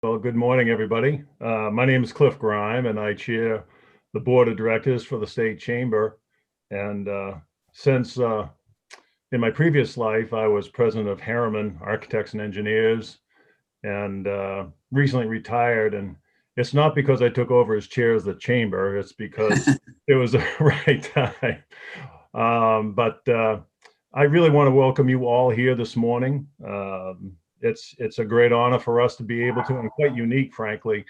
Well, good morning, everybody. My name is Cliff Grime, and I chair the board of directors for the state chamber. And since in my previous life, I was president of Harriman Architects and Engineers, and recently retired. And it's not because I took over as chair of the chamber; it's because it was the right time. But I really want to welcome you all here this morning. It's a great honor for us to be able to, and quite unique, frankly,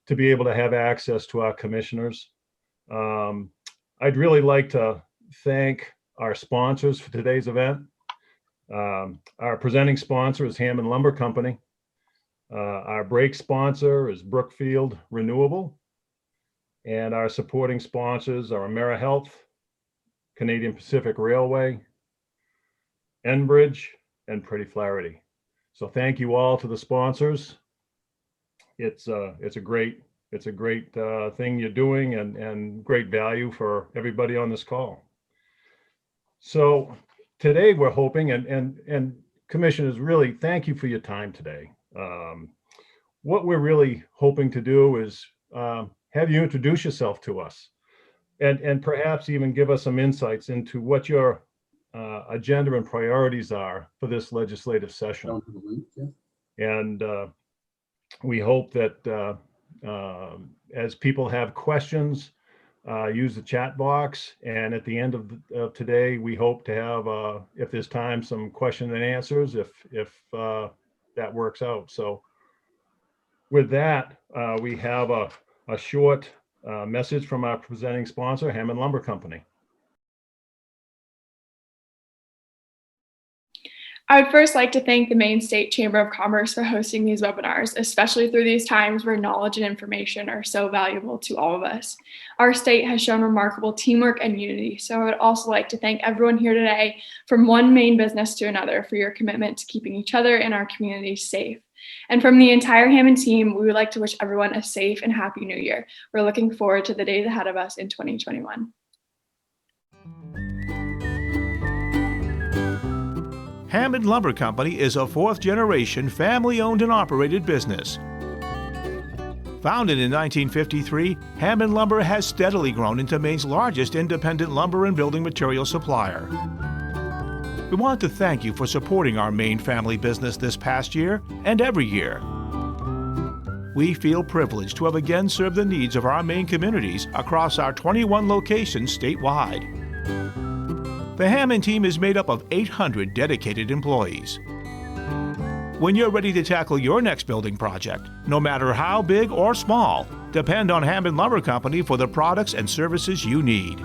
to be able to have access to our commissioners. Um, I'd really like to thank our sponsors for today's event. Our presenting sponsor is Hammond Lumber Company. Our break sponsor is Brookfield Renewable. And our supporting sponsors are AmeriHealth, Canadian Pacific Railway, Enbridge, and Pretty Flaherty. So thank you all to the sponsors. It's a great thing you're doing, and great value for everybody on this call. So today we're hoping, and commissioners, really thank you for your time today. What we're really hoping to do is have you introduce yourself to us, and perhaps even give us some insights into what your agenda and priorities are for this legislative session. And we hope that as people have questions, use the chat box. And at the end of today, we hope to have, if there's time, some question and answers, if that works out. So with that, we have a short message from our presenting sponsor, Hammond Lumber Company. I would first like to thank the Maine State Chamber of Commerce for hosting these webinars, especially through these times where knowledge and information are so valuable to all of us. Our state has shown remarkable teamwork and unity, so I would also like to thank everyone here today, from one Maine business to another, for your commitment to keeping each other and our community safe. And from the entire Hammond team, we would like to wish everyone a safe and happy new year. We're looking forward to the days ahead of us in 2021. Hammond Lumber Company is a fourth-generation, family-owned and operated business. Founded in 1953, Hammond Lumber has steadily grown into Maine's largest independent lumber and building material supplier. We want to thank you for supporting our Maine family business this past year and every year. We feel privileged to have again served the needs of our Maine communities across our 21 locations statewide. The Hammond team is made up of 800 dedicated employees. When you're ready to tackle your next building project, no matter how big or small, depend on Hammond Lumber Company for the products and services you need.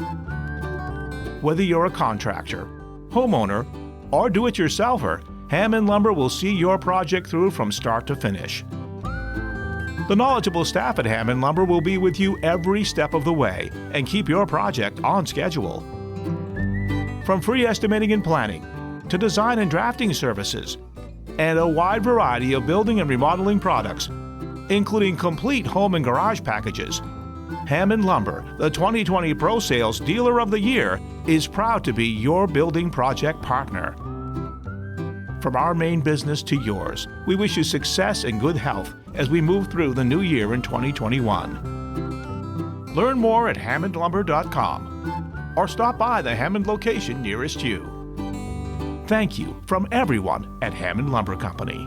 Whether you're a contractor, homeowner, or do-it-yourselfer, Hammond Lumber will see your project through from start to finish. The knowledgeable staff at Hammond Lumber will be with you every step of the way and keep your project on schedule. From free estimating and planning to design and drafting services, and a wide variety of building and remodeling products, including complete home and garage packages, Hammond Lumber, the 2020 Pro Sales Dealer of the Year, is proud to be your building project partner. From our Maine business to yours, we wish you success and good health as we move through the new year in 2021. Learn more at hammondlumber.com. or stop by the Hammond location nearest you. Thank you from everyone at Hammond Lumber Company.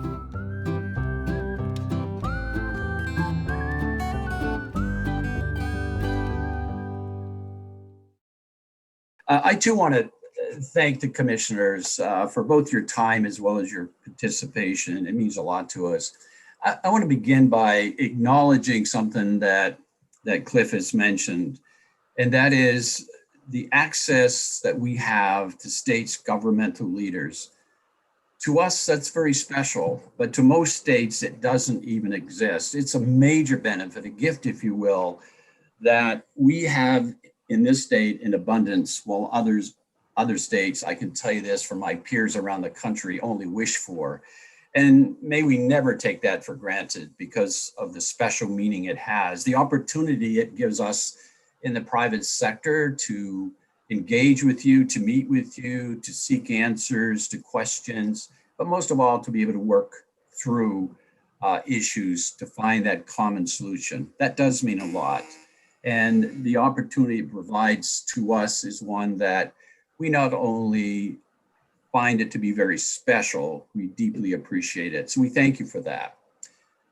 I too want to thank the commissioners for both your time as well as your participation. It means a lot to us. I want to begin by acknowledging something that Cliff has mentioned, and that is the access that we have to states' governmental leaders. To us, that's very special, but to most states, it doesn't even exist. It's a major benefit, a gift, if you will, that we have in this state in abundance, while other states, I can tell you this from my peers around the country, only wish for. And may we never take that for granted because of the special meaning it has, the opportunity it gives us in the private sector to engage with you, to meet with you, to seek answers to questions, but most of all, to be able to work through issues to find that common solution. That does mean a lot. And the opportunity it provides to us is one that we not only find it to be very special, we deeply appreciate it. So we thank you for that.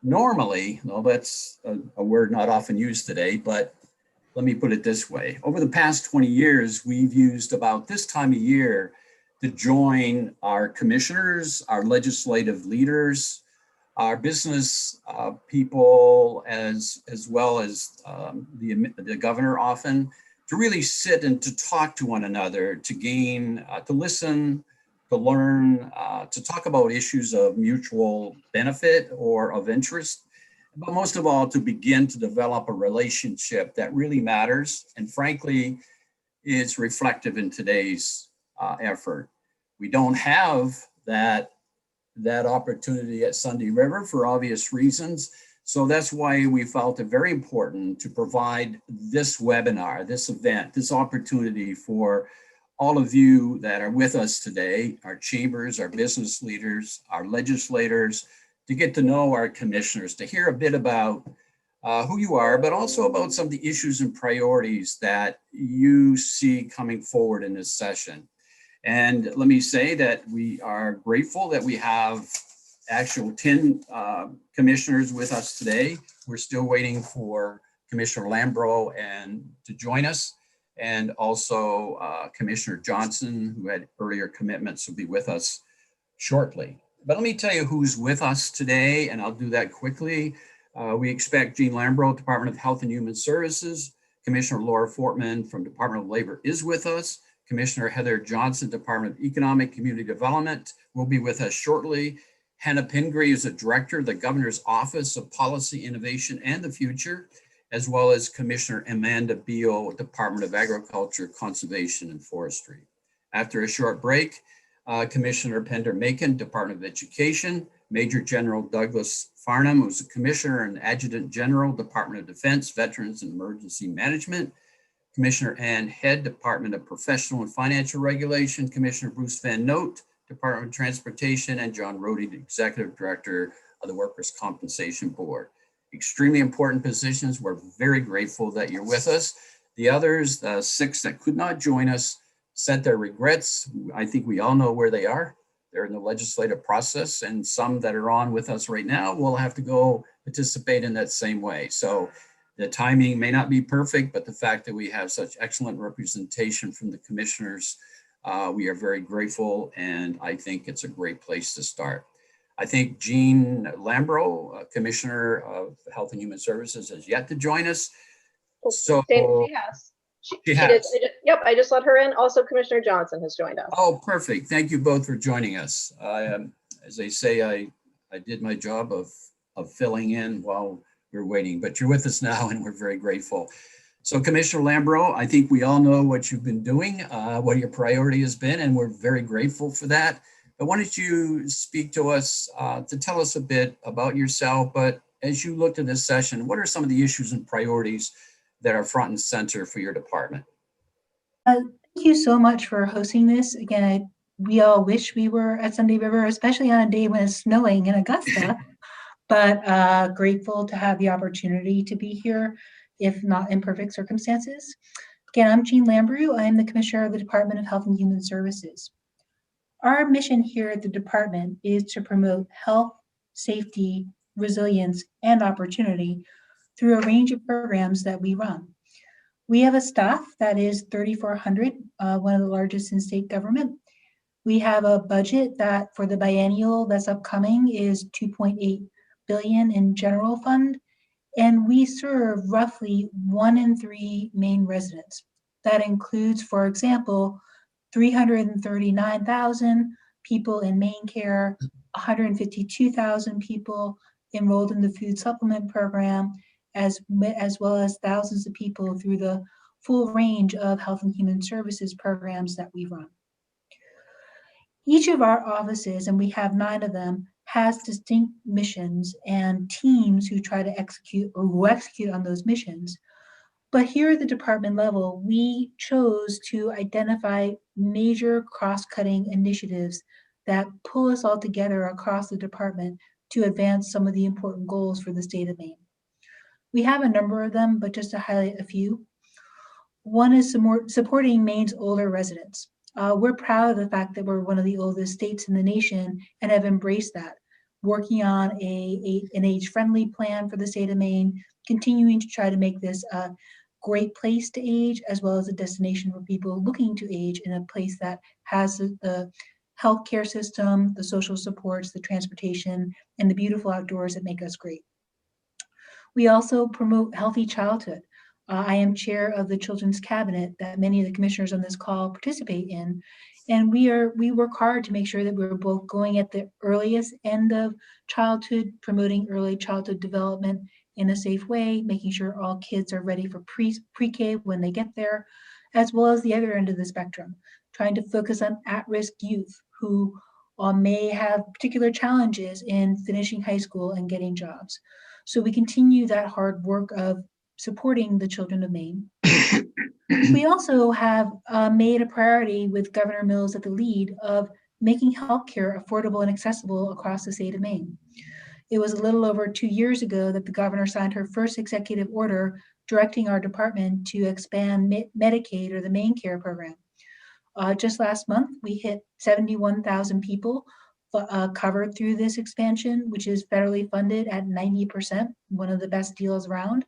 Normally, well, that's a word not often used today, but let me put it this way. Over the past 20 years, we've used about this time of year to join our commissioners, our legislative leaders, our business people, as well as the governor often, to really sit and to talk to one another, to gain, to listen, to learn, to talk about issues of mutual benefit or of interest, but most of all, to begin to develop a relationship that really matters and frankly is reflective in today's effort. We don't have that opportunity at Sunday River for obvious reasons. So that's why we felt it very important to provide this webinar, this event, this opportunity for all of you that are with us today, our chambers, our business leaders, our legislators, to get to know our commissioners, to hear a bit about who you are, but also about some of the issues and priorities that you see coming forward in this session. And let me say that we are grateful that we have actual 10 commissioners with us today. We're still waiting for Commissioner Lambrew to join us, and also Commissioner Johnson, who had earlier commitments, will be with us shortly. But let me tell you who's with us today, and I'll do that quickly. We expect Jean Lambrew, Department of Health and Human Services. Commissioner Laura Fortman from Department of Labor is with us. Commissioner Heather Johnson, Department of Economic Community Development, will be with us shortly. Hannah Pingree is the Director of the Governor's Office of Policy, Innovation, and the Future, as well as Commissioner Amanda Beal, Department of Agriculture, Conservation, and Forestry. After a short break, Commissioner Pender Macon, Department of Education, Major General Douglas Farnham, who's a Commissioner and Adjutant General, Department of Defense, Veterans and Emergency Management, Commissioner Ann Head, Department of Professional and Financial Regulation, Commissioner Bruce Van Note, Department of Transportation, and John Rohde, the Executive Director of the Workers' Compensation Board. Extremely important positions. We're very grateful that you're with us. The others, the 6 that could not join us, sent their regrets. I think we all know where they are. They're in the legislative process, and some that are on with us right now will have to go participate in that same way. So the timing may not be perfect, but the fact that we have such excellent representation from the commissioners, we are very grateful, and I think it's a great place to start. I think Jean Lambrew, Commissioner of Health and Human Services, has yet to join us. So she has. She has. Yep, I just let her in. Also, Commissioner Johnson has joined us. Oh, perfect. Thank you both for joining us. As they say, I did my job of filling in while we're waiting, but you're with us now, and we're very grateful. So Commissioner Lambrew, I think we all know what you've been doing, what your priority has been, and we're very grateful for that. But why don't you speak to us to tell us a bit about yourself, but as you looked at this session, what are some of the issues and priorities that are front and center for your department? Thank you so much for hosting this. Again, we all wish we were at Sunday River, especially on a day when it's snowing in Augusta, but grateful to have the opportunity to be here, if not in perfect circumstances. Again, I'm Jean Lambrew. I'm the Commissioner of the Department of Health and Human Services. Our mission here at the department is to promote health, safety, resilience, and opportunity through a range of programs that we run. We have a staff that is 3,400, one of the largest in state government. We have a budget that for the biennial that's upcoming is $2.8 billion in general fund, and we serve roughly 1 in 3 Maine residents. That includes, for example, 339,000 people in Maine Care, 152,000 people enrolled in the food supplement program, as well as thousands of people through the full range of health and human services programs that we run. Each of our offices, and we have 9 of them, has distinct missions and teams who try to execute or who execute on those missions. But here at the department level, we chose to identify major cross-cutting initiatives that pull us all together across the department to advance some of the important goals for the state of Maine. We have a number of them, but just to highlight a few. One is supporting Maine's older residents. We're proud of the fact that we're one of the oldest states in the nation and have embraced that, working on an age-friendly plan for the state of Maine, continuing to try to make this a great place to age, as well as a destination for people looking to age in a place that has the healthcare system, the social supports, the transportation, and the beautiful outdoors that make us great. We also promote healthy childhood. I am chair of the Children's Cabinet that many of the commissioners on this call participate in. And we work hard to make sure that we're both going at the earliest end of childhood, promoting early childhood development in a safe way, making sure all kids are ready for pre-K when they get there, as well as the other end of the spectrum, trying to focus on at-risk youth who may have particular challenges in finishing high school and getting jobs. So we continue that hard work of supporting the children of Maine. We also have made a priority with Governor Mills at the lead of making healthcare affordable and accessible across the state of Maine. It was a little over 2 years ago that the governor signed her first executive order directing our department to expand Medicaid, or the Maine Care program. Just last month, we hit 71,000 people covered through this expansion, which is federally funded at 90%, one of the best deals around.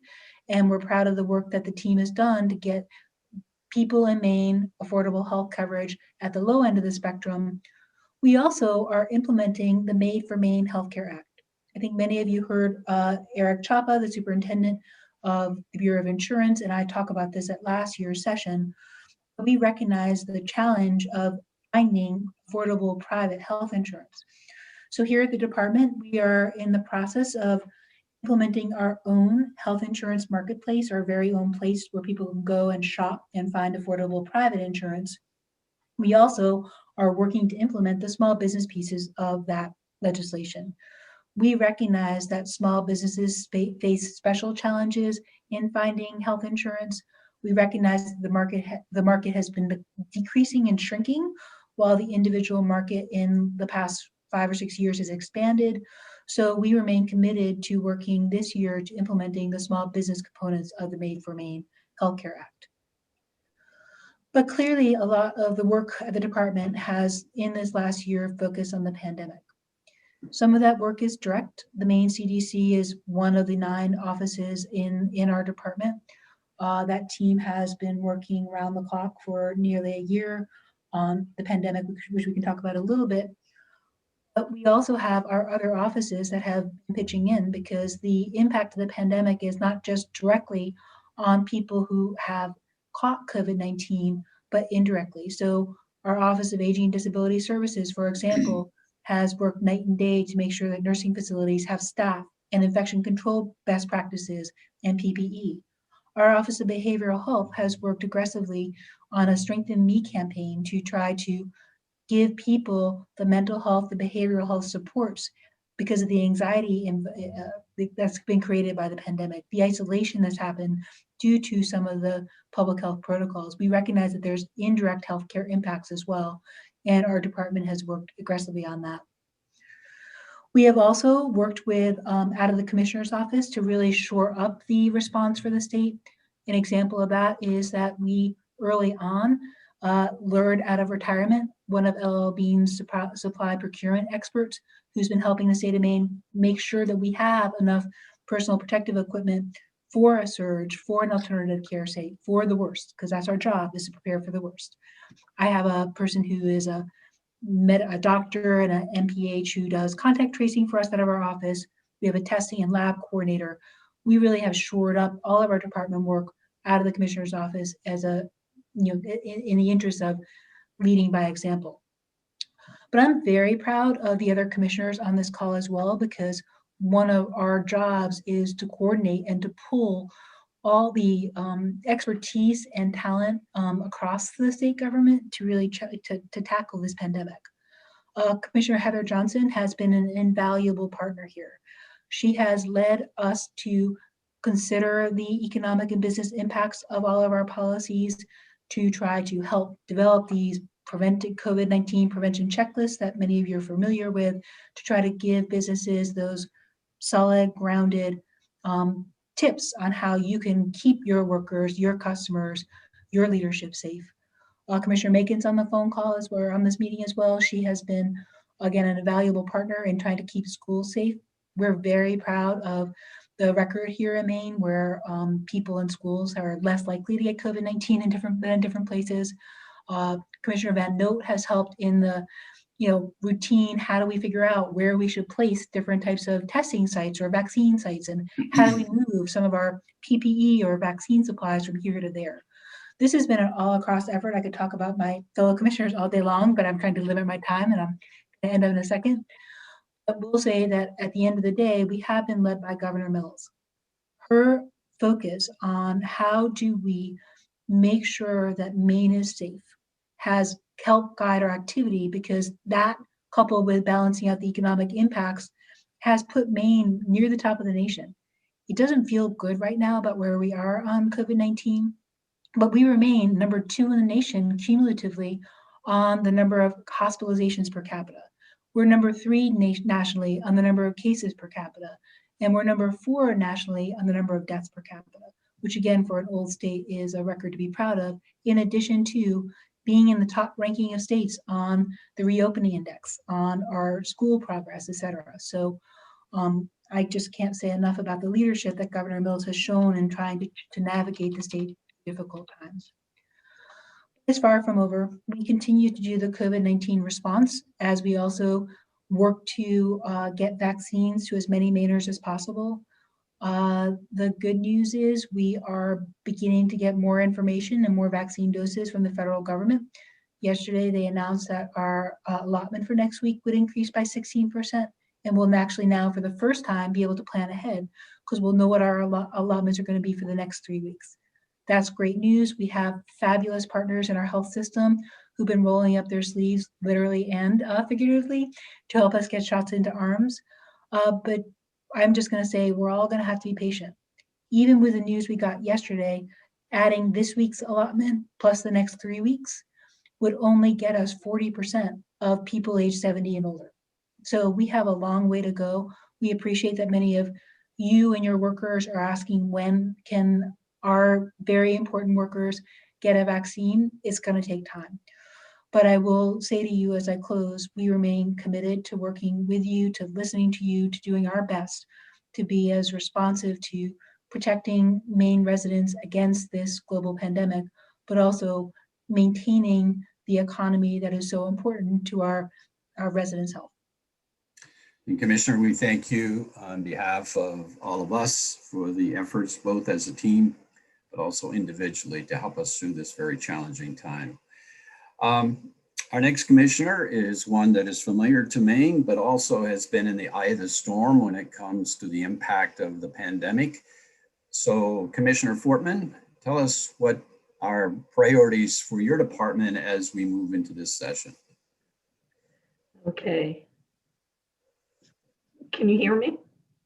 And we're proud of the work that the team has done to get people in Maine affordable health coverage at the low end of the spectrum. We also are implementing the Made for Maine Healthcare Act. I think many of you heard Eric Chapa, the superintendent of the Bureau of Insurance, and I talk about this at last year's session. We recognize the challenge of finding affordable private health insurance. So here at the department, we are in the process of implementing our own health insurance marketplace, our very own place where people can go and shop and find affordable private insurance. We also are working to implement the small business pieces of that legislation. We recognize that small businesses face special challenges in finding health insurance. We recognize that the market has been decreasing and shrinking, while the individual market in the past 5 or 6 years has expanded. So we remain committed to working this year to implementing the small business components of the Made for Maine Healthcare Act. But clearly, a lot of the work at the department has, in this last year, focused on the pandemic. Some of that work is direct. The Maine CDC is one of the 9 offices in our department. That team has been working around the clock for nearly a year on the pandemic, which we can talk about a little bit. But we also have our other offices that have been pitching in, because the impact of the pandemic is not just directly on people who have caught COVID-19, but indirectly. So our Office of Aging and Disability Services, for example, has worked night and day to make sure that nursing facilities have staff and infection control best practices and PPE. Our Office of Behavioral Health has worked aggressively on a Strengthen Me campaign to try to give people the mental health, the behavioral health supports because of the anxiety that's been created by the pandemic, the isolation that's happened due to some of the public health protocols. We recognize that there's indirect healthcare impacts as well, and our department has worked aggressively on that. We have also worked with out of the commissioner's office to really shore up the response for the state. An example of that is that we early on lured out of retirement one of LL Bean's supply procurement experts, who's been helping the state of Maine make sure that we have enough personal protective equipment for a surge, for an alternative care site, for the worst, because that's our job, is to prepare for the worst. I have a person who is a doctor and an MPH who does contact tracing for us out of our office. We have a testing and lab coordinator. We really have shored up all of our department work out of the commissioner's office as a, in the interest of leading by example. But I'm very proud of the other commissioners on this call as well, because one of our jobs is to coordinate and to pull all the expertise and talent across the state government to really to tackle this pandemic. Commissioner Heather Johnson has been an invaluable partner here. She has led us to consider the economic and business impacts of all of our policies, to try to help develop these COVID-19 prevention checklist that many of you are familiar with to try to give businesses those solid, grounded tips on how you can keep your workers, your customers, your leadership safe. Commissioner Makin's on the phone call as we're on this meeting as well. She has been, again, an invaluable partner in trying to keep schools safe. We're very proud of the record here in Maine where people in schools are less likely to get COVID-19 in different places. Commissioner Van Note has helped in the routine, how do we figure out where we should place different types of testing sites or vaccine sites, and how do we move some of our PPE or vaccine supplies from here to there. This has been an all-across effort. I could talk about my fellow commissioners all day long, but I'm trying to limit my time, and I'm going to end up in a second. But we'll say that at the end of the day, we have been led by Governor Mills. Her focus on how do we make sure that Maine is safe has helped guide our activity, because that, coupled with balancing out the economic impacts, has put Maine near the top of the nation. It doesn't feel good right now about where we are on COVID-19, but we remain number 2 in the nation cumulatively on the number of hospitalizations per capita. We're number 3 nationally on the number of cases per capita, and we're number 4 nationally on the number of deaths per capita, which again, for an old state, is a record to be proud of, in addition to being in the top ranking of states on the reopening index, on our school progress, et cetera. So I just can't say enough about the leadership that Governor Mills has shown in trying to navigate the state difficult times. It's far from over. We continue to do the COVID-19 response as we also work to get vaccines to as many Mainers as possible. The good news is we are beginning to get more information and more vaccine doses from the federal government. Yesterday, they announced that our allotment for next week would increase by 16%, and we'll actually now, for the first time, be able to plan ahead, because we'll know what our allotments are going to be for the next 3 weeks. That's great news. We have fabulous partners in our health system who've been rolling up their sleeves, literally and figuratively, to help us get shots into arms. But I'm just going to say we're all going to have to be patient. Even with the news we got yesterday, adding this week's allotment plus the next 3 weeks would only get us 40% of people age 70 and older. So we have a long way to go. We appreciate that many of you and your workers are asking, when can our very important workers get a vaccine? It's going to take time. But I will say to you as I close, we remain committed to working with you, to listening to you, to doing our best to be as responsive to protecting Maine residents against this global pandemic, but also maintaining the economy that is so important to our residents' health. And Commissioner, we thank you on behalf of all of us for the efforts, both as a team, but also individually, to help us through this very challenging time. Our next commissioner is one that is familiar to Maine, but also has been in the eye of the storm when it comes to the impact of the pandemic. So Commissioner Fortman, tell us what are priorities for your department as we move into this session. Okay. Can you hear me?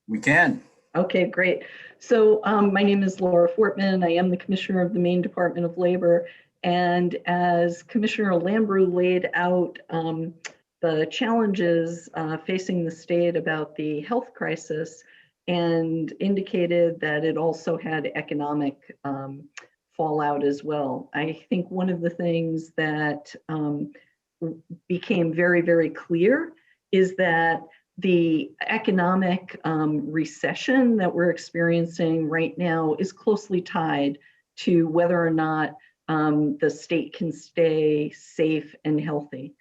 We can. Okay, great. So my name is Laura Fortman. I am the Commissioner of the Maine Department of Labor. And as Commissioner Lambrew laid out the challenges facing the state about the health crisis, and indicated that it also had economic fallout as well. I think one of the things that became very, very clear is that the economic recession that we're experiencing right now is closely tied to whether or not the state can stay safe and healthy.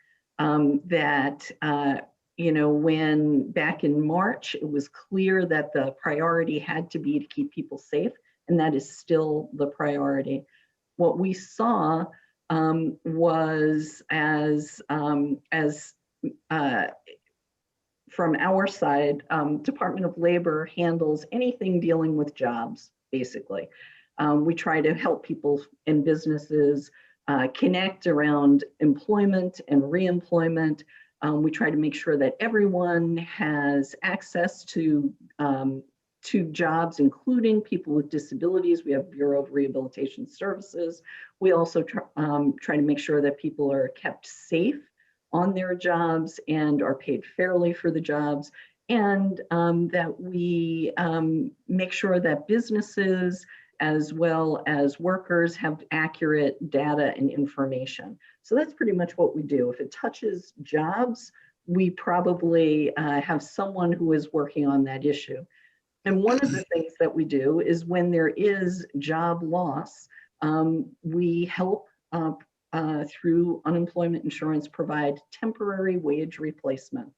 When back in March, it was clear that the priority had to be to keep people safe, and that is still the priority. What we saw was from our side, Department of Labor handles anything dealing with jobs, basically. We try to help people and businesses connect around employment and re-employment. We try to make sure that everyone has access to to jobs, including people with disabilities. We have Bureau of Rehabilitation Services. We also try to make sure that people are kept safe on their jobs and are paid fairly for the jobs, and that we make sure that businesses as well as workers have accurate data and information. So that's pretty much what we do. If it touches jobs, we probably have someone who is working on that issue. And one of the things that we do is when there is job loss, we help through unemployment insurance provide temporary wage replacement.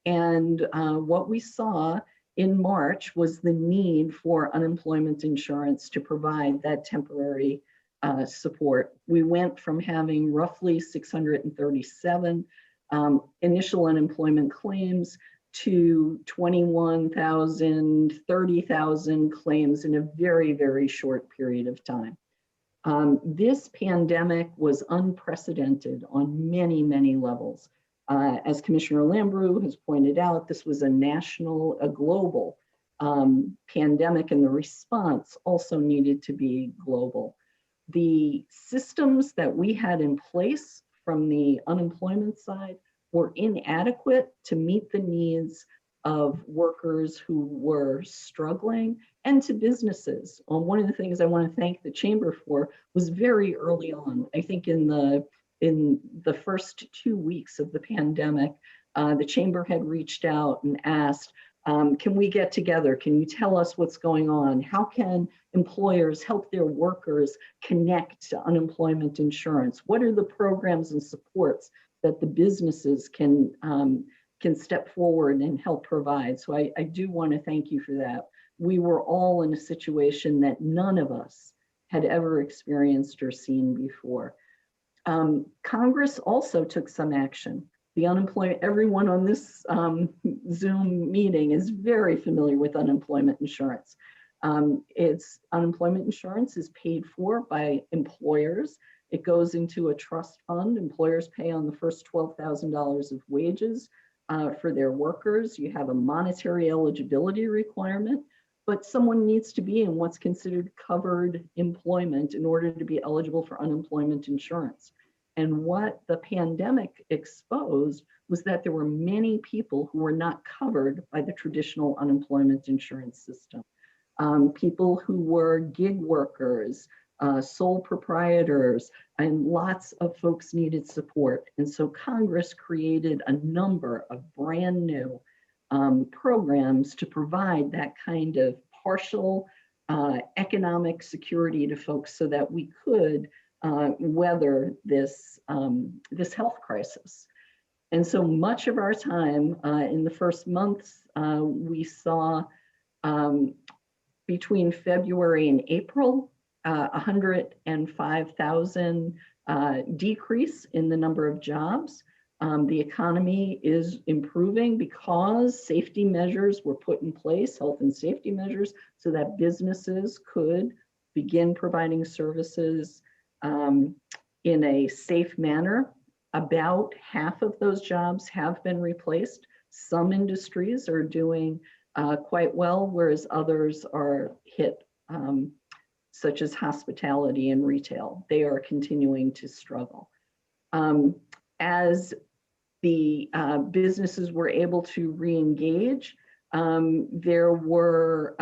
And what we saw in March was the need for unemployment insurance to provide that temporary support. We went from having roughly 637 initial unemployment claims to 21,000, 30,000 claims in a very, very short period of time. This pandemic was unprecedented on many, many levels. As Commissioner Lambrew has pointed out, this was a national, a global pandemic, and the response also needed to be global. The systems that we had in place from the unemployment side were inadequate to meet the needs of workers who were struggling and to businesses. One of the things I want to thank the Chamber for was very early on. I think in the first 2 weeks of the pandemic, the Chamber had reached out and asked, can we get together? Can you tell us what's going on? How can employers help their workers connect to unemployment insurance? What are the programs and supports that the businesses can step forward and help provide? So I do want to thank you for that. We were all in a situation that none of us had ever experienced or seen before. Congress also took some action. The unemployment, everyone on this Zoom meeting is very familiar with unemployment insurance. Unemployment insurance is paid for by employers. It goes into a trust fund. Employers pay on the first $12,000 of wages for their workers. You have a monetary eligibility requirement, but someone needs to be in what's considered covered employment in order to be eligible for unemployment insurance. And what the pandemic exposed was that there were many people who were not covered by the traditional unemployment insurance system. People who were gig workers, sole proprietors, and lots of folks needed support. And so Congress created a number of brand new programs to provide that kind of partial economic security to folks so that we could weather this health crisis. And so much of our time in the first months, we saw between February and April, 105,000 decrease in the number of jobs. The economy is improving because safety measures were put in place, health and safety measures, so that businesses could begin providing services in a safe manner. About half of those jobs have been replaced. Some industries are doing quite well, whereas others are hit, such as hospitality and retail. They are continuing to struggle. As the businesses were able to re-engage, there were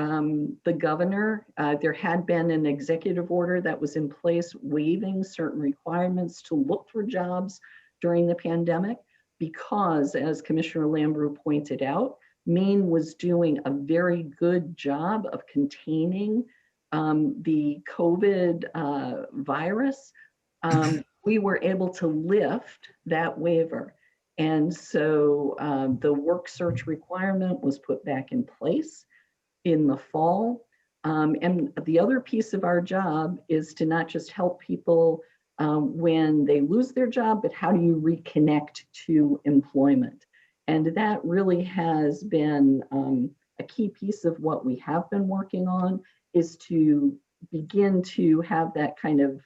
the governor, there had been an executive order that was in place waiving certain requirements to look for jobs during the pandemic because, as Commissioner Lambrew pointed out, Maine was doing a very good job of containing the COVID virus. We were able to lift that waiver. And so the work search requirement was put back in place in the fall. And the other piece of our job is to not just help people when they lose their job, but how do you reconnect to employment? And that really has been a key piece of what we have been working on, is to begin to have that kind of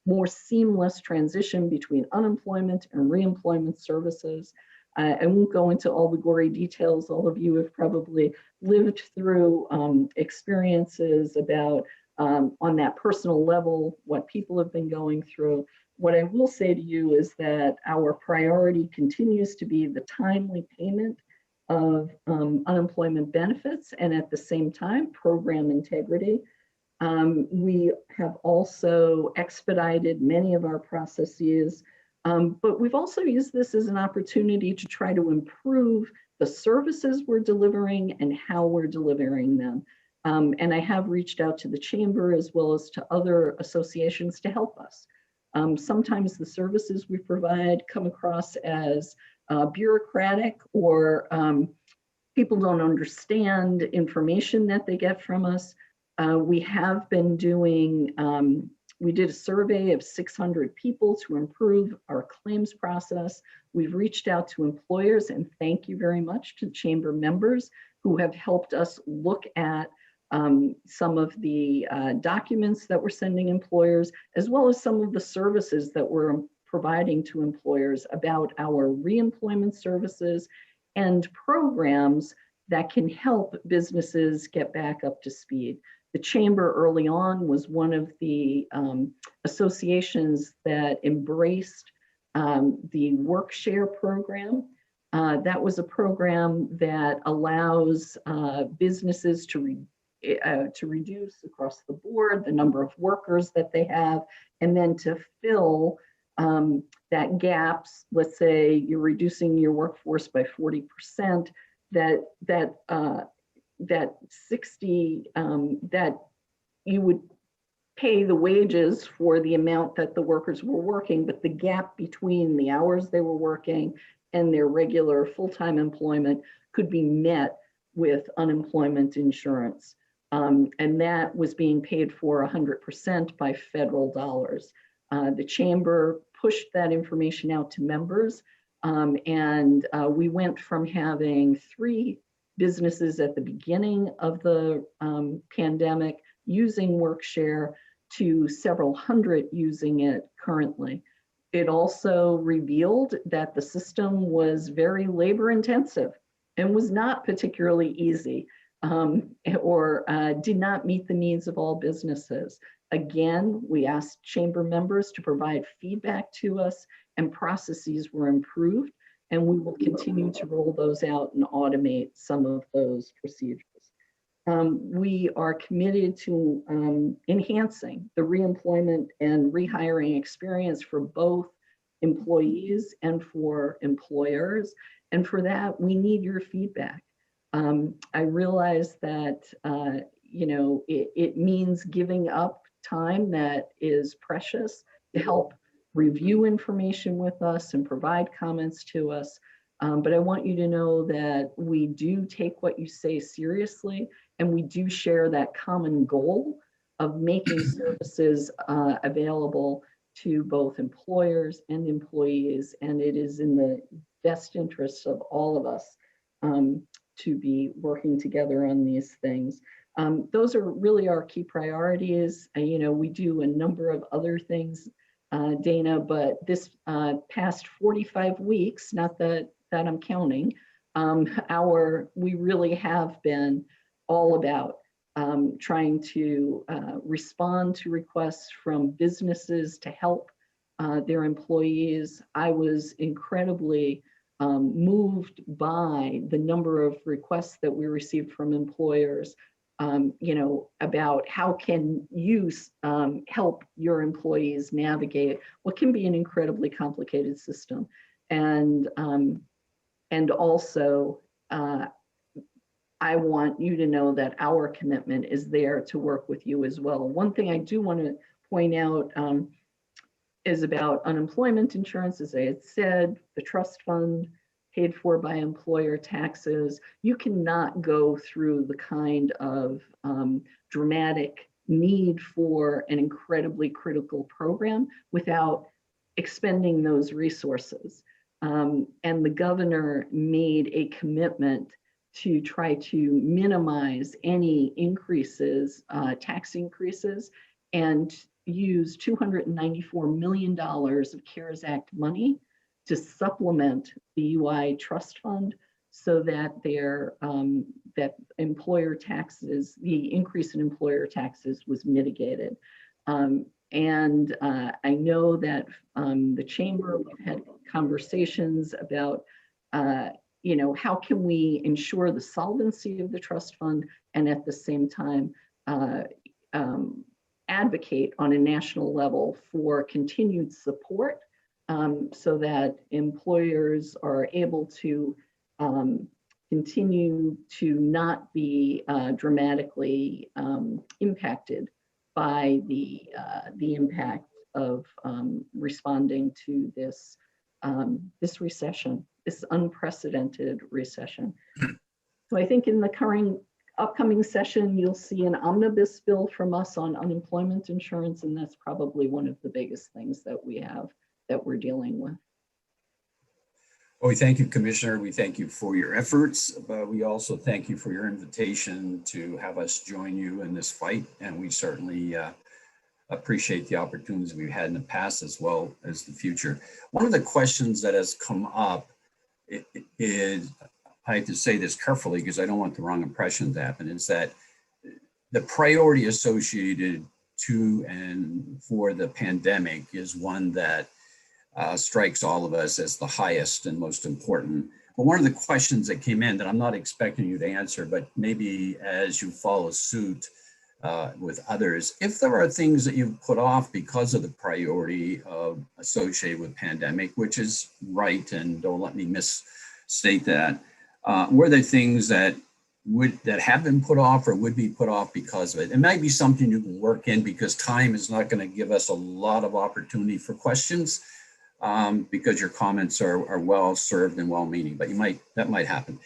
more seamless transition between unemployment and reemployment services. I won't go into all the gory details. All of you have probably lived through experiences about on that personal level, what people have been going through. What I will say to you is that our priority continues to be the timely payment of unemployment benefits, and at the same time, program integrity. We have also expedited many of our processes, but we've also used this as an opportunity to try to improve the services we're delivering and how we're delivering them. And I have reached out to the chamber as well as to other associations to help us. Sometimes the services we provide come across as bureaucratic, or people don't understand information that they get from us. We have been doing, we did a survey of 600 people to improve our claims process. We've reached out to employers, and thank you very much to chamber members who have helped us look at some of the documents that we're sending employers, as well as some of the services that we're providing to employers about our reemployment services and programs that can help businesses get back up to speed. The chamber early on was one of the associations that embraced the WorkShare program. That was a program that allows businesses to reduce across the board the number of workers that they have, and then to fill that gaps. Let's say you're reducing your workforce by 40%, that 60, that you would pay the wages for the amount that the workers were working, but the gap between the hours they were working and their regular full-time employment could be met with unemployment insurance. And that was being paid for 100% by federal dollars. The chamber pushed that information out to members, and we went from having 3 businesses at the beginning of the pandemic using WorkShare to several hundred using it currently. It also revealed that the system was very labor intensive and was not particularly easy, or did not meet the needs of all businesses. Again, we asked chamber members to provide feedback to us, and processes were improved, and we will continue to roll those out and automate some of those procedures. We are committed to enhancing the reemployment and rehiring experience for both employees and for employers. And for that, we need your feedback. I realize that it means giving up time that is precious to help review information with us and provide comments to us. But I want you to know that we do take what you say seriously, and we do share that common goal of making services available to both employers and employees. And it is in the best interests of all of us to be working together on these things. Those are really our key priorities. We do a number of other things, Dana, but this past 45 weeks, not that I'm counting, we really have been all about trying to respond to requests from businesses to help their employees. I was incredibly moved by the number of requests that we received from employers, about how can you help your employees navigate what can be an incredibly complicated system. And also, I want you to know that our commitment is there to work with you as well. One thing I do want to point out is about unemployment insurance. As I had said, the trust fund paid for by employer taxes. You cannot go through the kind of dramatic need for an incredibly critical program without expending those resources. And the governor made a commitment to try to minimize any increases, tax increases, and use $294 million of CARES Act money to supplement the UI trust fund so that that employer taxes, the increase in employer taxes was mitigated. And I know that the chamber, we've had conversations about, how can we ensure the solvency of the trust fund and at the same time advocate on a national level for continued support so that employers are able to continue to not be dramatically impacted by the impact of responding to this recession, this unprecedented recession. So I think in the upcoming session, you'll see an omnibus bill from us on unemployment insurance, and that's probably one of the biggest things that we have that we're dealing with. Well, we thank you, Commissioner. We thank you for your efforts, but we also thank you for your invitation to have us join you in this fight. And we certainly appreciate the opportunities we've had in the past as well as the future. One of the questions that has come up is, I have to say this carefully because I don't want the wrong impression to happen, is that the priority associated to and for the pandemic is one that strikes all of us as the highest and most important. But one of the questions that came in that I'm not expecting you to answer, but maybe as you follow suit with others, if there are things that you've put off because of the priority associated with pandemic, which is right, and don't let me misstate that, were there things that have been put off or would be put off because of it? It might be something you can work in because time is not going to give us a lot of opportunity for questions. Because your comments are well served and well-meaning, but that might happen.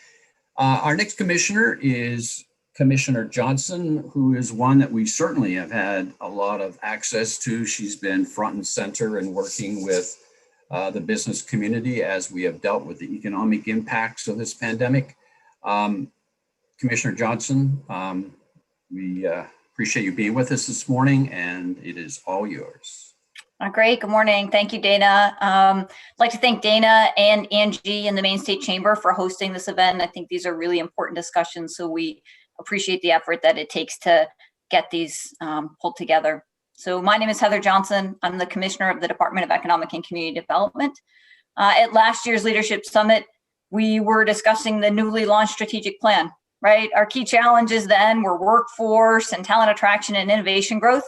Our next commissioner is Commissioner Johnson, who is one that we certainly have had a lot of access to. She's been front and center in working with the business community as we have dealt with the economic impacts of this pandemic. Commissioner Johnson, we appreciate you being with us this morning, and it is all yours. Great. Good morning. Thank you, Dana. I'd like to thank Dana and Angie and the Maine State Chamber for hosting this event. I think these are really important discussions, so we appreciate the effort that it takes to get these pulled together. So my name is Heather Johnson. I'm the Commissioner of the Department of Economic and Community Development. At last year's Leadership Summit, we were discussing the newly launched strategic plan, right? Our key challenges then were workforce and talent attraction and innovation growth.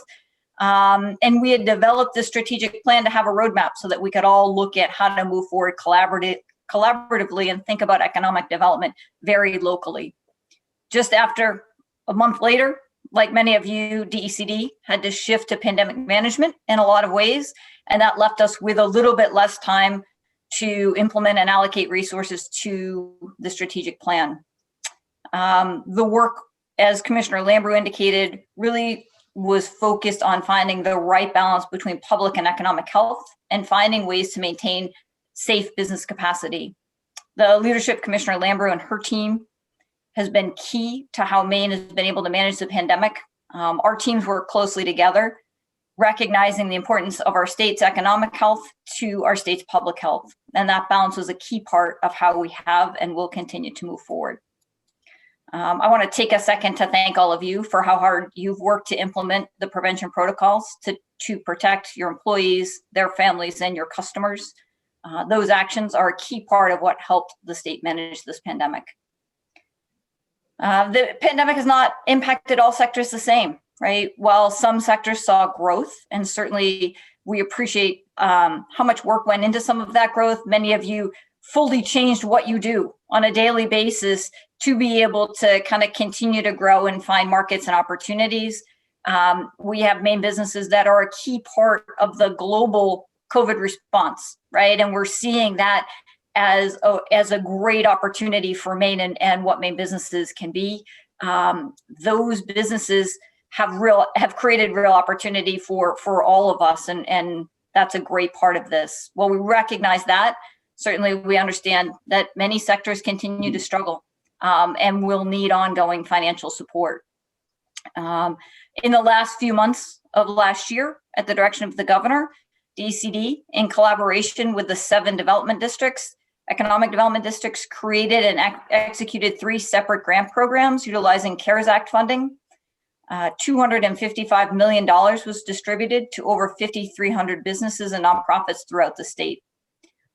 And we had developed this strategic plan to have a roadmap so that we could all look at how to move forward collaboratively and think about economic development very locally. Just after a month later, like many of you, DECD had to shift to pandemic management in a lot of ways, and that left us with a little bit less time to implement and allocate resources to the strategic plan. The work, as Commissioner Lambrew indicated, really was focused on finding the right balance between public and economic health and finding ways to maintain safe business capacity. The leadership, Commissioner Lambrew and her team, has been key to how Maine has been able to manage the pandemic. Our teams work closely together, recognizing the importance of our state's economic health to our state's public health. And that balance was a key part of how we have and will continue to move forward. I want to take a second to thank all of you for how hard you've worked to implement the prevention protocols to protect your employees, their families, and your customers. Those actions are a key part of what helped the state manage this pandemic. The pandemic has not impacted all sectors the same, right? While some sectors saw growth, and certainly we appreciate how much work went into some of that growth, many of you fully changed what you do on a daily basis to be able to kind of continue to grow and find markets and opportunities. We have Maine businesses that are a key part of the global COVID response, right? And we're seeing that as a great opportunity for Maine and what Maine businesses can be. Those businesses have created real opportunity for all of us, and that's a great part of this. Well, we recognize that. Certainly, we understand that many sectors continue to struggle and will need ongoing financial support. In the last few months of last year, at the direction of the governor, DCD, in collaboration with the 7 economic development districts, created and executed 3 separate grant programs utilizing CARES Act funding. $255 million was distributed to over 5,300 businesses and nonprofits throughout the state.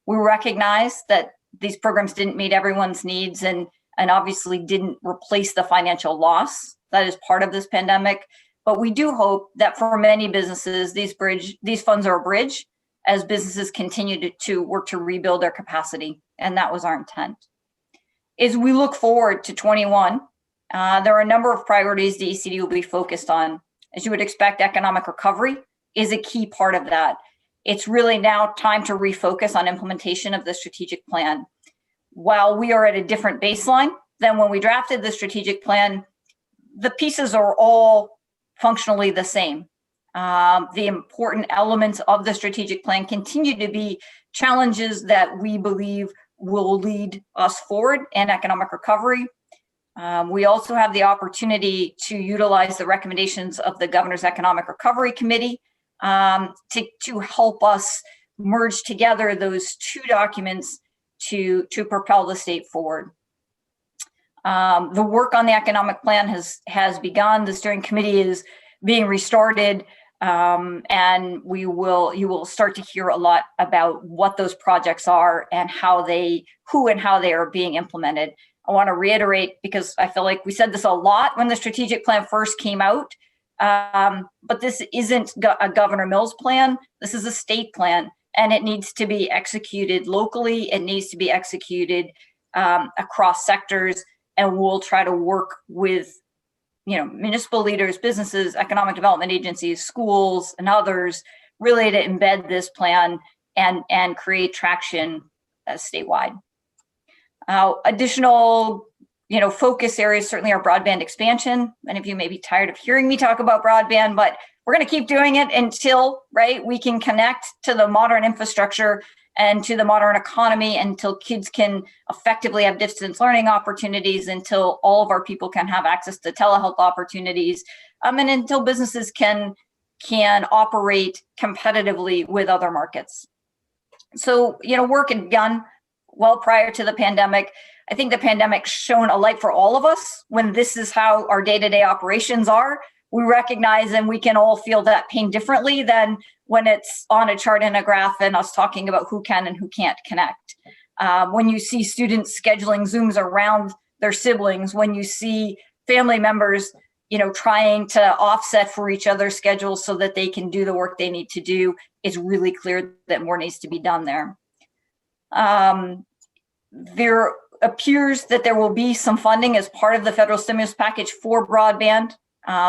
We recognize that these programs didn't meet everyone's needs and obviously didn't replace the financial loss that is part of this pandemic. But we do hope that for many businesses, these funds are a bridge as businesses continue to work to rebuild their capacity. And that was our intent. As we look forward to 21, there are a number of priorities the ECD will be focused on. As you would expect, economic recovery is a key part of that. It's really now time to refocus on implementation of the strategic plan. While we are at a different baseline than when we drafted the strategic plan, the pieces are all functionally the same. The important elements of the strategic plan continue to be challenges that we believe will lead us forward in economic recovery. We also have the opportunity to utilize the recommendations of the Governor's Economic Recovery Committee to help us merge together those 2 documents to propel the state forward. The work on the economic plan has begun. The steering committee is being restarted, and you will start to hear a lot about what those projects are and who and how they are being implemented. I want to reiterate, because I feel like we said this a lot when the strategic plan first came out, but this isn't a Governor Mills plan. This is a state plan, and it needs to be executed locally. It needs to be executed across sectors, and we'll try to work with municipal leaders, businesses, economic development agencies, schools, and others, really to embed this plan and create traction statewide. Additional, focus areas certainly are broadband expansion. Many of you may be tired of hearing me talk about broadband, but we're going to keep doing it until, we can connect to the modern infrastructure and to the modern economy, until kids can effectively have distance learning opportunities, until all of our people can have access to telehealth opportunities, and until businesses can operate competitively with other markets. So, work had begun well prior to the pandemic. I think the pandemic shone a light for all of us when this is how our day-to-day operations are. We recognize and we can all feel that pain differently than when it's on a chart and a graph and us talking about who can and who can't connect. When you see students scheduling Zooms around their siblings, when you see family members, trying to offset for each other's schedules so that they can do the work they need to do, it's really clear that more needs to be done there. There appears that there will be some funding as part of the federal stimulus package for broadband.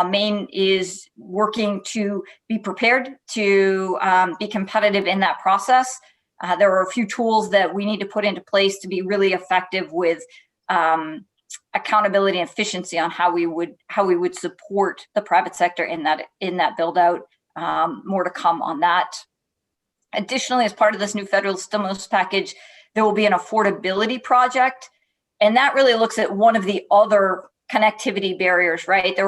Maine is working to be prepared to be competitive in that process. There are a few tools that we need to put into place to be really effective with accountability and efficiency on how we would support the private sector in that build out. More to come on that. Additionally, as part of this new federal stimulus package, there will be an affordability project, and that really looks at one of the other connectivity barriers, right? There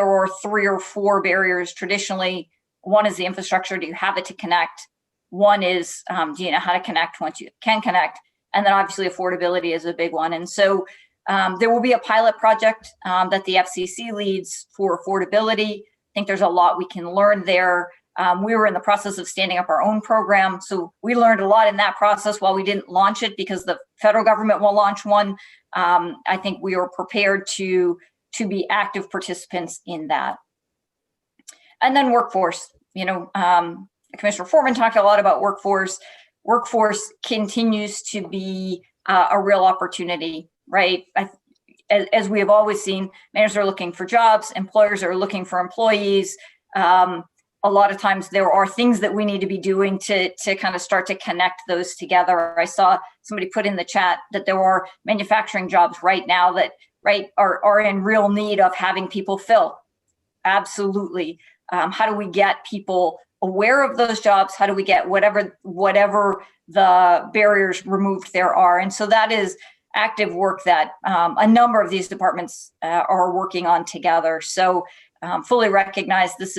were 3 or 4 barriers traditionally. One is the infrastructure. Do you have it to connect? One is, do you know how to connect once you can connect? And then obviously affordability is a big one. And so there will be a pilot project that the FCC leads for affordability. I think there's a lot we can learn there. We were in the process of standing up our own program. So we learned a lot in that process while we didn't launch it because the federal government will launch one. I think we are prepared to be active participants in that. And then workforce, Commissioner Foreman talked a lot about workforce. Workforce continues to be a real opportunity, right? As we have always seen, managers are looking for jobs, employers are looking for employees. A lot of times there are things that we need to be doing to kind of start to connect those together. I saw somebody put in the chat that there are manufacturing jobs right now that are in real need of having people fill. Absolutely. How do we get people aware of those jobs? How do we get whatever the barriers removed there are? And so that is active work that a number of these departments are working on together. So fully recognize this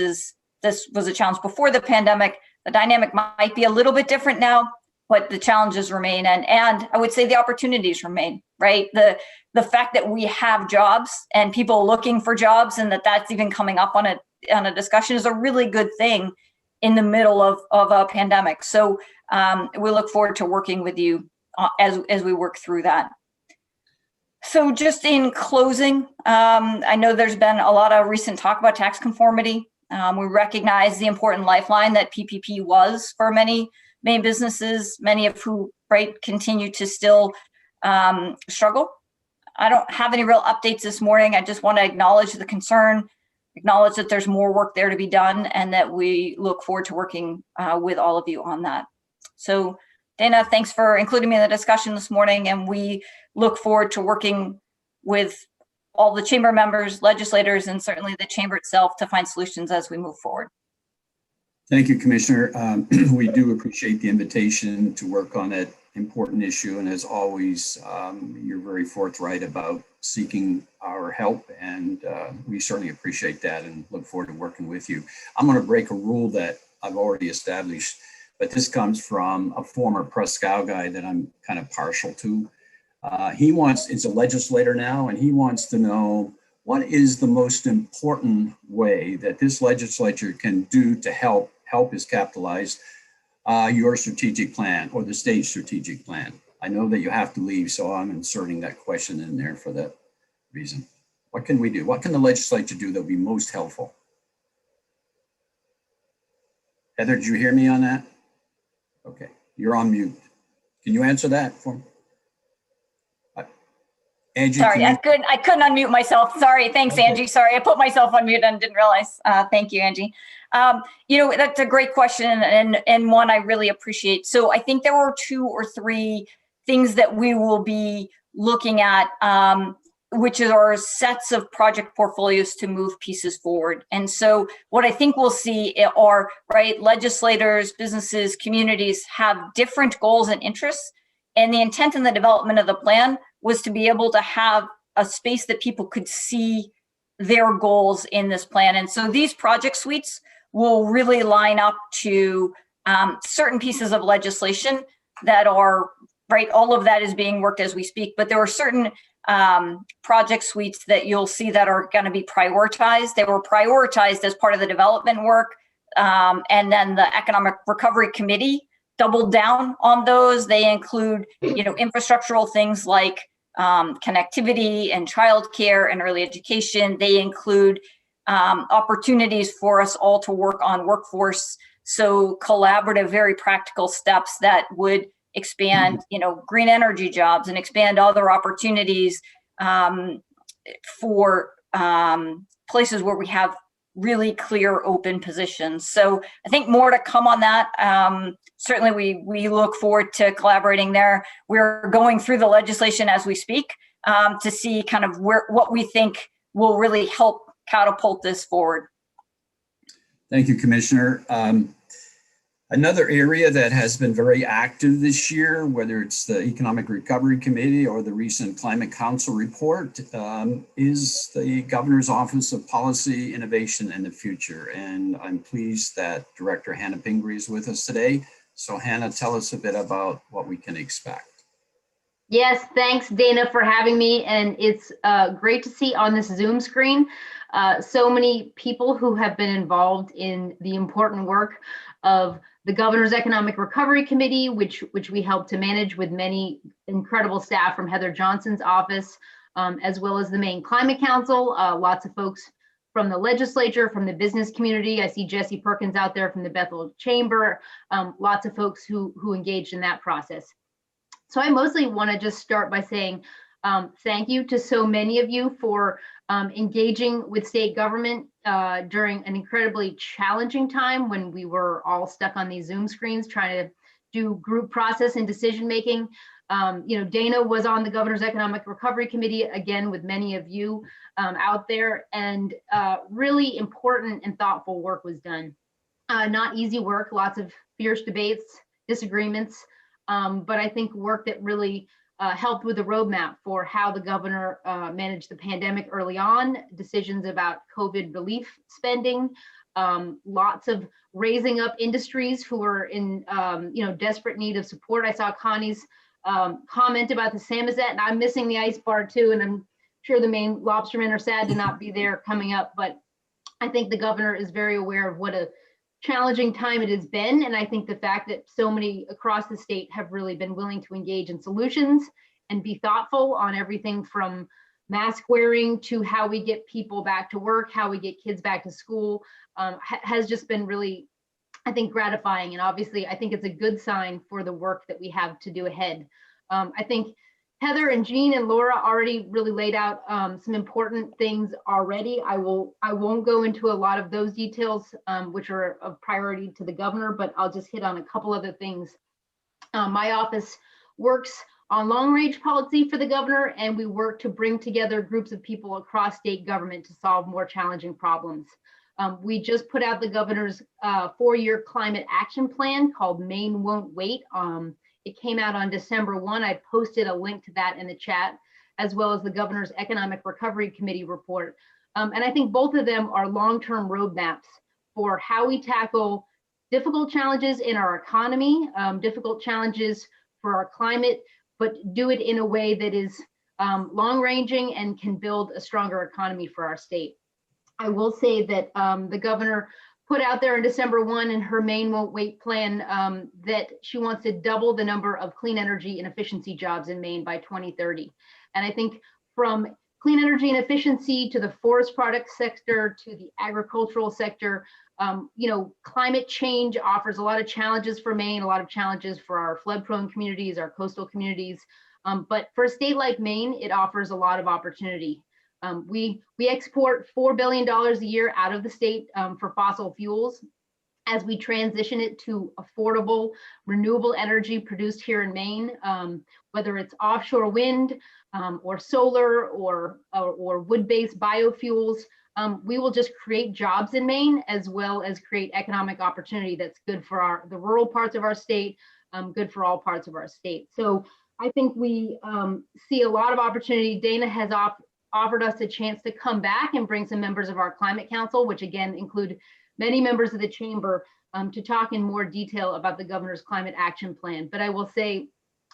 was a challenge before the pandemic, The dynamic might be a little bit different now, but the challenges remain, and I would say the opportunities remain, right? The fact that we have jobs and people looking for jobs, and that's even coming up on a discussion, is a really good thing in the middle of a pandemic. So we look forward to working with you as we work through that. So just in closing, I know there's been a lot of recent talk about tax conformity. We recognize the important lifeline that PPP was for many Maine businesses, many of who continue to still struggle. I don't have any real updates this morning. I just want to acknowledge the concern, acknowledge that there's more work there to be done, and that we look forward to working with all of you on that. So Dana, thanks for including me in the discussion this morning, and we look forward to working with all the chamber members, legislators, and certainly the chamber itself to find solutions as we move forward. Thank you, Commissioner. We do appreciate the invitation to work on that important issue. And as always, you're very forthright about seeking our help. And we certainly appreciate that and look forward to working with you. I'm going to break a rule that I've already established, but this comes from a former press scout guy that I'm kind of partial to. He's a legislator now, and he wants to know, what is the most important way that this legislature can do to help is capitalized your strategic plan or the state strategic plan? I know that you have to leave, so I'm inserting that question in there for that reason. What can we do? What can the legislature do that would be most helpful? Heather, did you hear me on that? Okay, you're on mute. Can you answer that for me? Angie, sorry, I couldn't unmute myself. Sorry, thanks, okay. Angie. Sorry, I put myself on mute and didn't realize. Thank you, Angie. That's a great question, and one I really appreciate. So I think there were 2 or 3 things that we will be looking at, which are sets of project portfolios to move pieces forward. And so what I think we'll see are, legislators, businesses, communities have different goals and interests. And the intent in the development of the plan was to be able to have a space that people could see their goals in this plan. And so these project suites will really line up to certain pieces of legislation that are, all of that is being worked as we speak, but there are certain project suites that you'll see that are going to be prioritized. They were prioritized as part of the development work, and then the Economic Recovery Committee doubled down on those. They include, infrastructural things like connectivity and childcare and early education. They include opportunities for us all to work on workforce. So collaborative, very practical steps that would expand, green energy jobs and expand other opportunities for places where we have really clear open positions. So I think more to come on that. Certainly we look forward to collaborating there. We're going through the legislation as we speak to see kind of what we think will really help catapult this forward. Thank you, Commissioner. Another area that has been very active this year, whether it's the Economic Recovery Committee or the recent Climate Council report, is the Governor's Office of Policy, Innovation, and the Future. And I'm pleased that Director Hannah Pingree is with us today. So Hannah, tell us a bit about what we can expect. Yes, thanks, Dana, for having me. And it's great to see on this Zoom screen so many people who have been involved in the important work of the Governor's Economic Recovery Committee, which we help to manage with many incredible staff from Heather Johnson's office, as well as the Maine Climate Council, lots of folks from the legislature, from the business community. I see Jesse Perkins out there from the Bethel Chamber, lots of folks who engaged in that process. So I mostly want to just start by saying thank you to so many of you for engaging with state government during an incredibly challenging time when we were all stuck on these Zoom screens trying to do group process and decision making. Dana was on the Governor's Economic Recovery Committee, again, with many of you out there, and really important and thoughtful work was done. Not easy work, lots of fierce debates, disagreements, but I think work that really helped with the roadmap for how the governor managed the pandemic early on, decisions about COVID relief spending, lots of raising up industries who are in desperate need of support. I saw Connie's comment about the Samizet, and I'm missing the ice bar too, and I'm sure the Maine lobstermen are sad to not be there coming up, but I think the governor is very aware of what a challenging time it has been. And I think the fact that so many across the state have really been willing to engage in solutions and be thoughtful on everything from mask wearing to how we get people back to work, how we get kids back to school, has just been really, I think, gratifying. And obviously, I think it's a good sign for the work that we have to do ahead. I think Heather and Jean and Laura already really laid out some important things already. I won't go into a lot of those details, which are of priority to the governor, but I'll just hit on a couple other things. My office works on long range policy for the governor, and we work to bring together groups of people across state government to solve more challenging problems. We just put out the governor's 4-year climate action plan called Maine Won't Wait. It came out on December 1. I posted a link to that in the chat, as well as the governor's Economic Recovery Committee report. And I think both of them are long-term roadmaps for how we tackle difficult challenges in our economy, difficult challenges for our climate, but do it in a way that is long-ranging and can build a stronger economy for our state. I will say that the governor put out there on December 1 in her Maine Won't Wait plan that she wants to double the number of clean energy and efficiency jobs in Maine by 2030. And I think from clean energy and efficiency to the forest products sector to the agricultural sector, climate change offers a lot of challenges for Maine, a lot of challenges for our flood-prone communities, our coastal communities. But for a state like Maine, it offers a lot of opportunity. We export $4 billion a year out of the state for fossil fuels. As we transition it to affordable, renewable energy produced here in Maine, whether it's offshore wind or solar or wood-based biofuels, we will just create jobs in Maine as well as create economic opportunity that's good for the rural parts of our state, good for all parts of our state. So I think we see a lot of opportunity. Dana has offered us a chance to come back and bring some members of our climate council, which again include many members of the chamber, to talk in more detail about the governor's climate action plan. But I will say,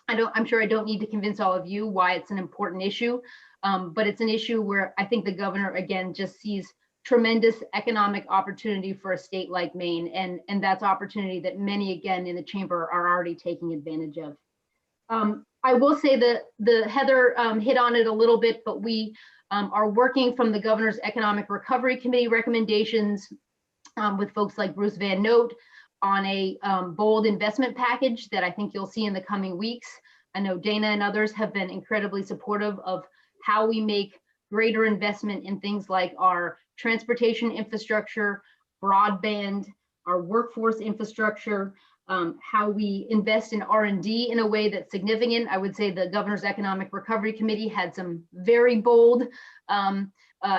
I'm sure I don't need to convince all of you why it's an important issue, but it's an issue where I think the governor again just sees tremendous economic opportunity for a state like Maine, and that's opportunity that many again in the chamber are already taking advantage of. I will say that Heather hit on it a little bit, but we are working from the governor's Economic Recovery Committee recommendations with folks like Bruce Van Note on a bold investment package that I think you'll see in the coming weeks. I know Dana and others have been incredibly supportive of how we make greater investment in things like our transportation infrastructure, broadband, our workforce infrastructure, how we invest in R&D in a way that's significant. I would say the governor's Economic Recovery Committee had some very bold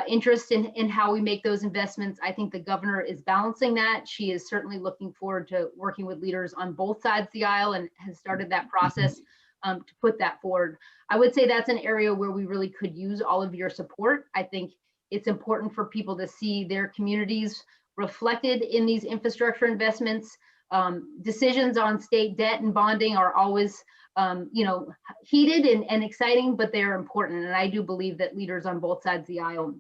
interest in how we make those investments. I think the governor is balancing that. She is certainly looking forward to working with leaders on both sides of the aisle and has started that process to put that forward. I would say that's an area where we really could use all of your support. I think it's important for people to see their communities reflected in these infrastructure investments. Decisions on state debt and bonding are always, heated and exciting, but they're important. And I do believe that leaders on both sides of the aisle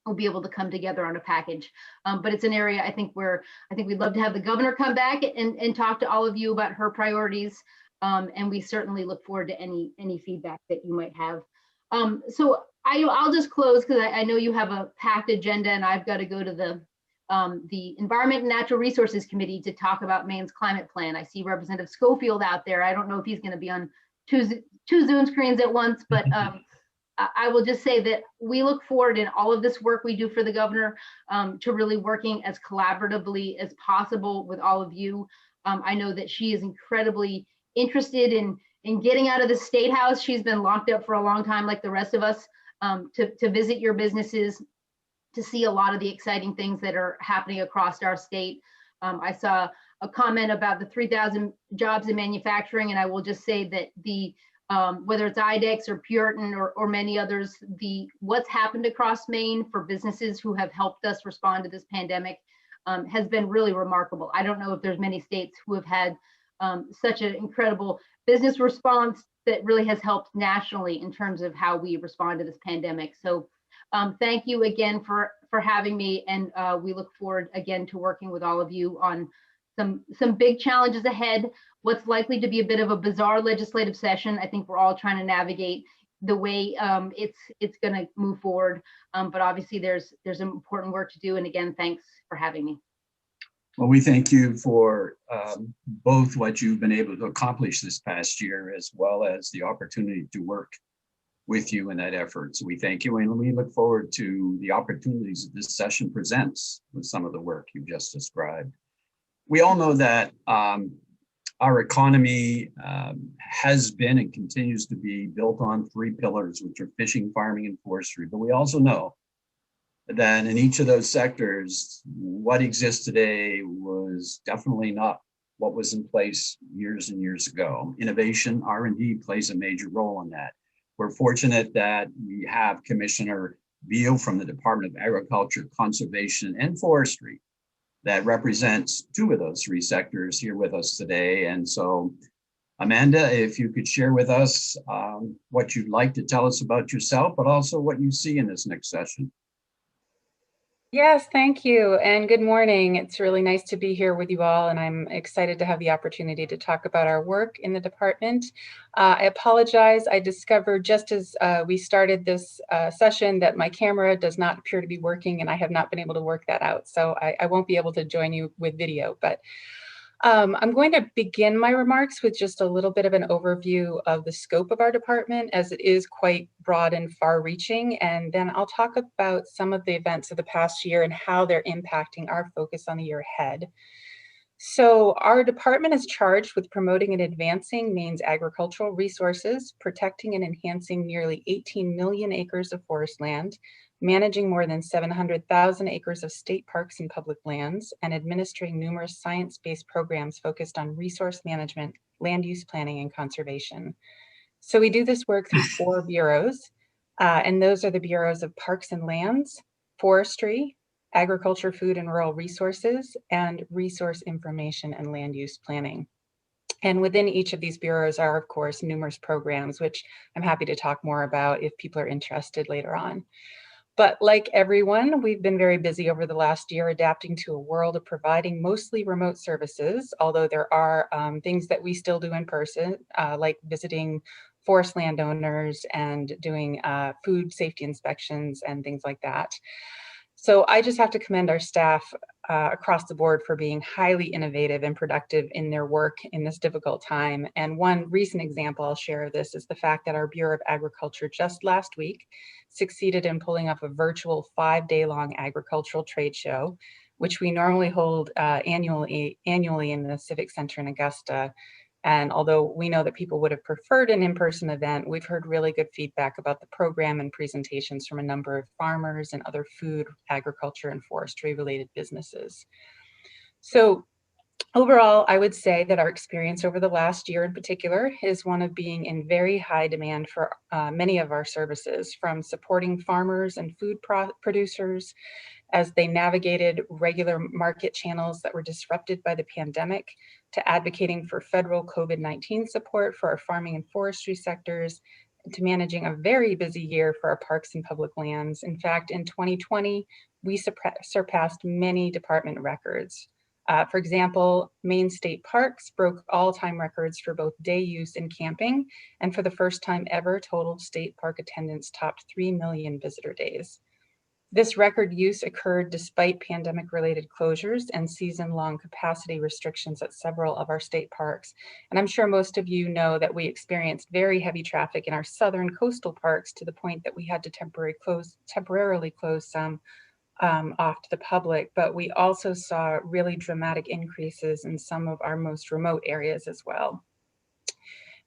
will be able to come together on a package. But it's an area I think we'd love to have the governor come back and talk to all of you about her priorities. And we certainly look forward to any feedback that you might have. So I'll just close because I know you have a packed agenda and I've got to go to the Environment and Natural Resources Committee to talk about Maine's climate plan. I see Representative Schofield out there. I don't know if he's going to be on two Zoom screens at once, but I will just say that we look forward in all of this work we do for the governor to really working as collaboratively as possible with all of you. I know that she is incredibly interested in getting out of the State House. She's been locked up for a long time, like the rest of us, to visit your businesses, to see a lot of the exciting things that are happening across our state. I saw a comment about the 3,000 jobs in manufacturing, and I will just say that whether it's IDEX or Puritan or many others, what's happened across Maine for businesses who have helped us respond to this pandemic has been really remarkable. I don't know if there's many states who have had such an incredible business response that really has helped nationally in terms of how we respond to this pandemic. So thank you again for having me, and we look forward again to working with all of you on some big challenges ahead. What's likely to be a bit of a bizarre legislative session. I think we're all trying to navigate the way it's going to move forward. But obviously there's important work to do. And again, thanks for having me. Well, we thank you for both what you've been able to accomplish this past year, as well as the opportunity to work with you in that effort. So we thank you, and we look forward to the opportunities that this session presents with some of the work you've just described. We all know that our economy has been and continues to be built on three pillars, which are fishing, farming, and forestry. But we also know that in each of those sectors, what exists today was definitely not what was in place years and years ago. Innovation, R&D plays a major role in that. We're fortunate that we have Commissioner Beal from the Department of Agriculture, Conservation, and Forestry that represents two of those three sectors here with us today. And so, Amanda, if you could share with us what you'd like to tell us about yourself, but also what you see in this next session. Yes, thank you, and good morning. It's really nice to be here with you all, and I'm excited to have the opportunity to talk about our work in the department. I apologize. I discovered just as we started this session that my camera does not appear to be working, and I have not been able to work that out, so I won't be able to join you with video. But I'm going to begin my remarks with just a little bit of an overview of the scope of our department, as it is quite broad and far-reaching, and then I'll talk about some of the events of the past year and how they're impacting our focus on the year ahead. So our department is charged with promoting and advancing Maine's agricultural resources, protecting and enhancing nearly 18 million acres of forest land, managing more than 700,000 acres of state parks and public lands, and administering numerous science-based programs focused on resource management, land use planning, and conservation. So we do this work through 4 bureaus, and those are the bureaus of Parks and Lands, Forestry, Agriculture, Food and Rural Resources, and Resource Information and Land Use Planning. And within each of these bureaus are, of course, numerous programs, which I'm happy to talk more about if people are interested later on. But like everyone, we've been very busy over the last year adapting to a world of providing mostly remote services, although there are things that we still do in person, like visiting forest landowners and doing food safety inspections and things like that. So I just have to commend our staff across the board for being highly innovative and productive in their work in this difficult time. And one recent example I'll share of this is the fact that our Bureau of Agriculture just last week succeeded in pulling off a virtual 5-day-long agricultural trade show, which we normally hold annually in the Civic Center in Augusta. And although we know that people would have preferred an in-person event, we've heard really good feedback about the program and presentations from a number of farmers and other food, agriculture, and forestry related businesses. So overall, I would say that our experience over the last year in particular is one of being in very high demand for many of our services, from supporting farmers and food producers as they navigated regular market channels that were disrupted by the pandemic, to advocating for federal COVID-19 support for our farming and forestry sectors, to managing a very busy year for our parks and public lands. In fact, in 2020, we surpassed many department records. For example, Maine State Parks broke all-time records for both day use and camping, and for the first time ever, total state park attendance topped 3 million visitor days. This record use occurred despite pandemic-related closures and season-long capacity restrictions at several of our state parks. And I'm sure most of you know that we experienced very heavy traffic in our southern coastal parks, to the point that we had to temporarily close some off to the public, but we also saw really dramatic increases in some of our most remote areas as well.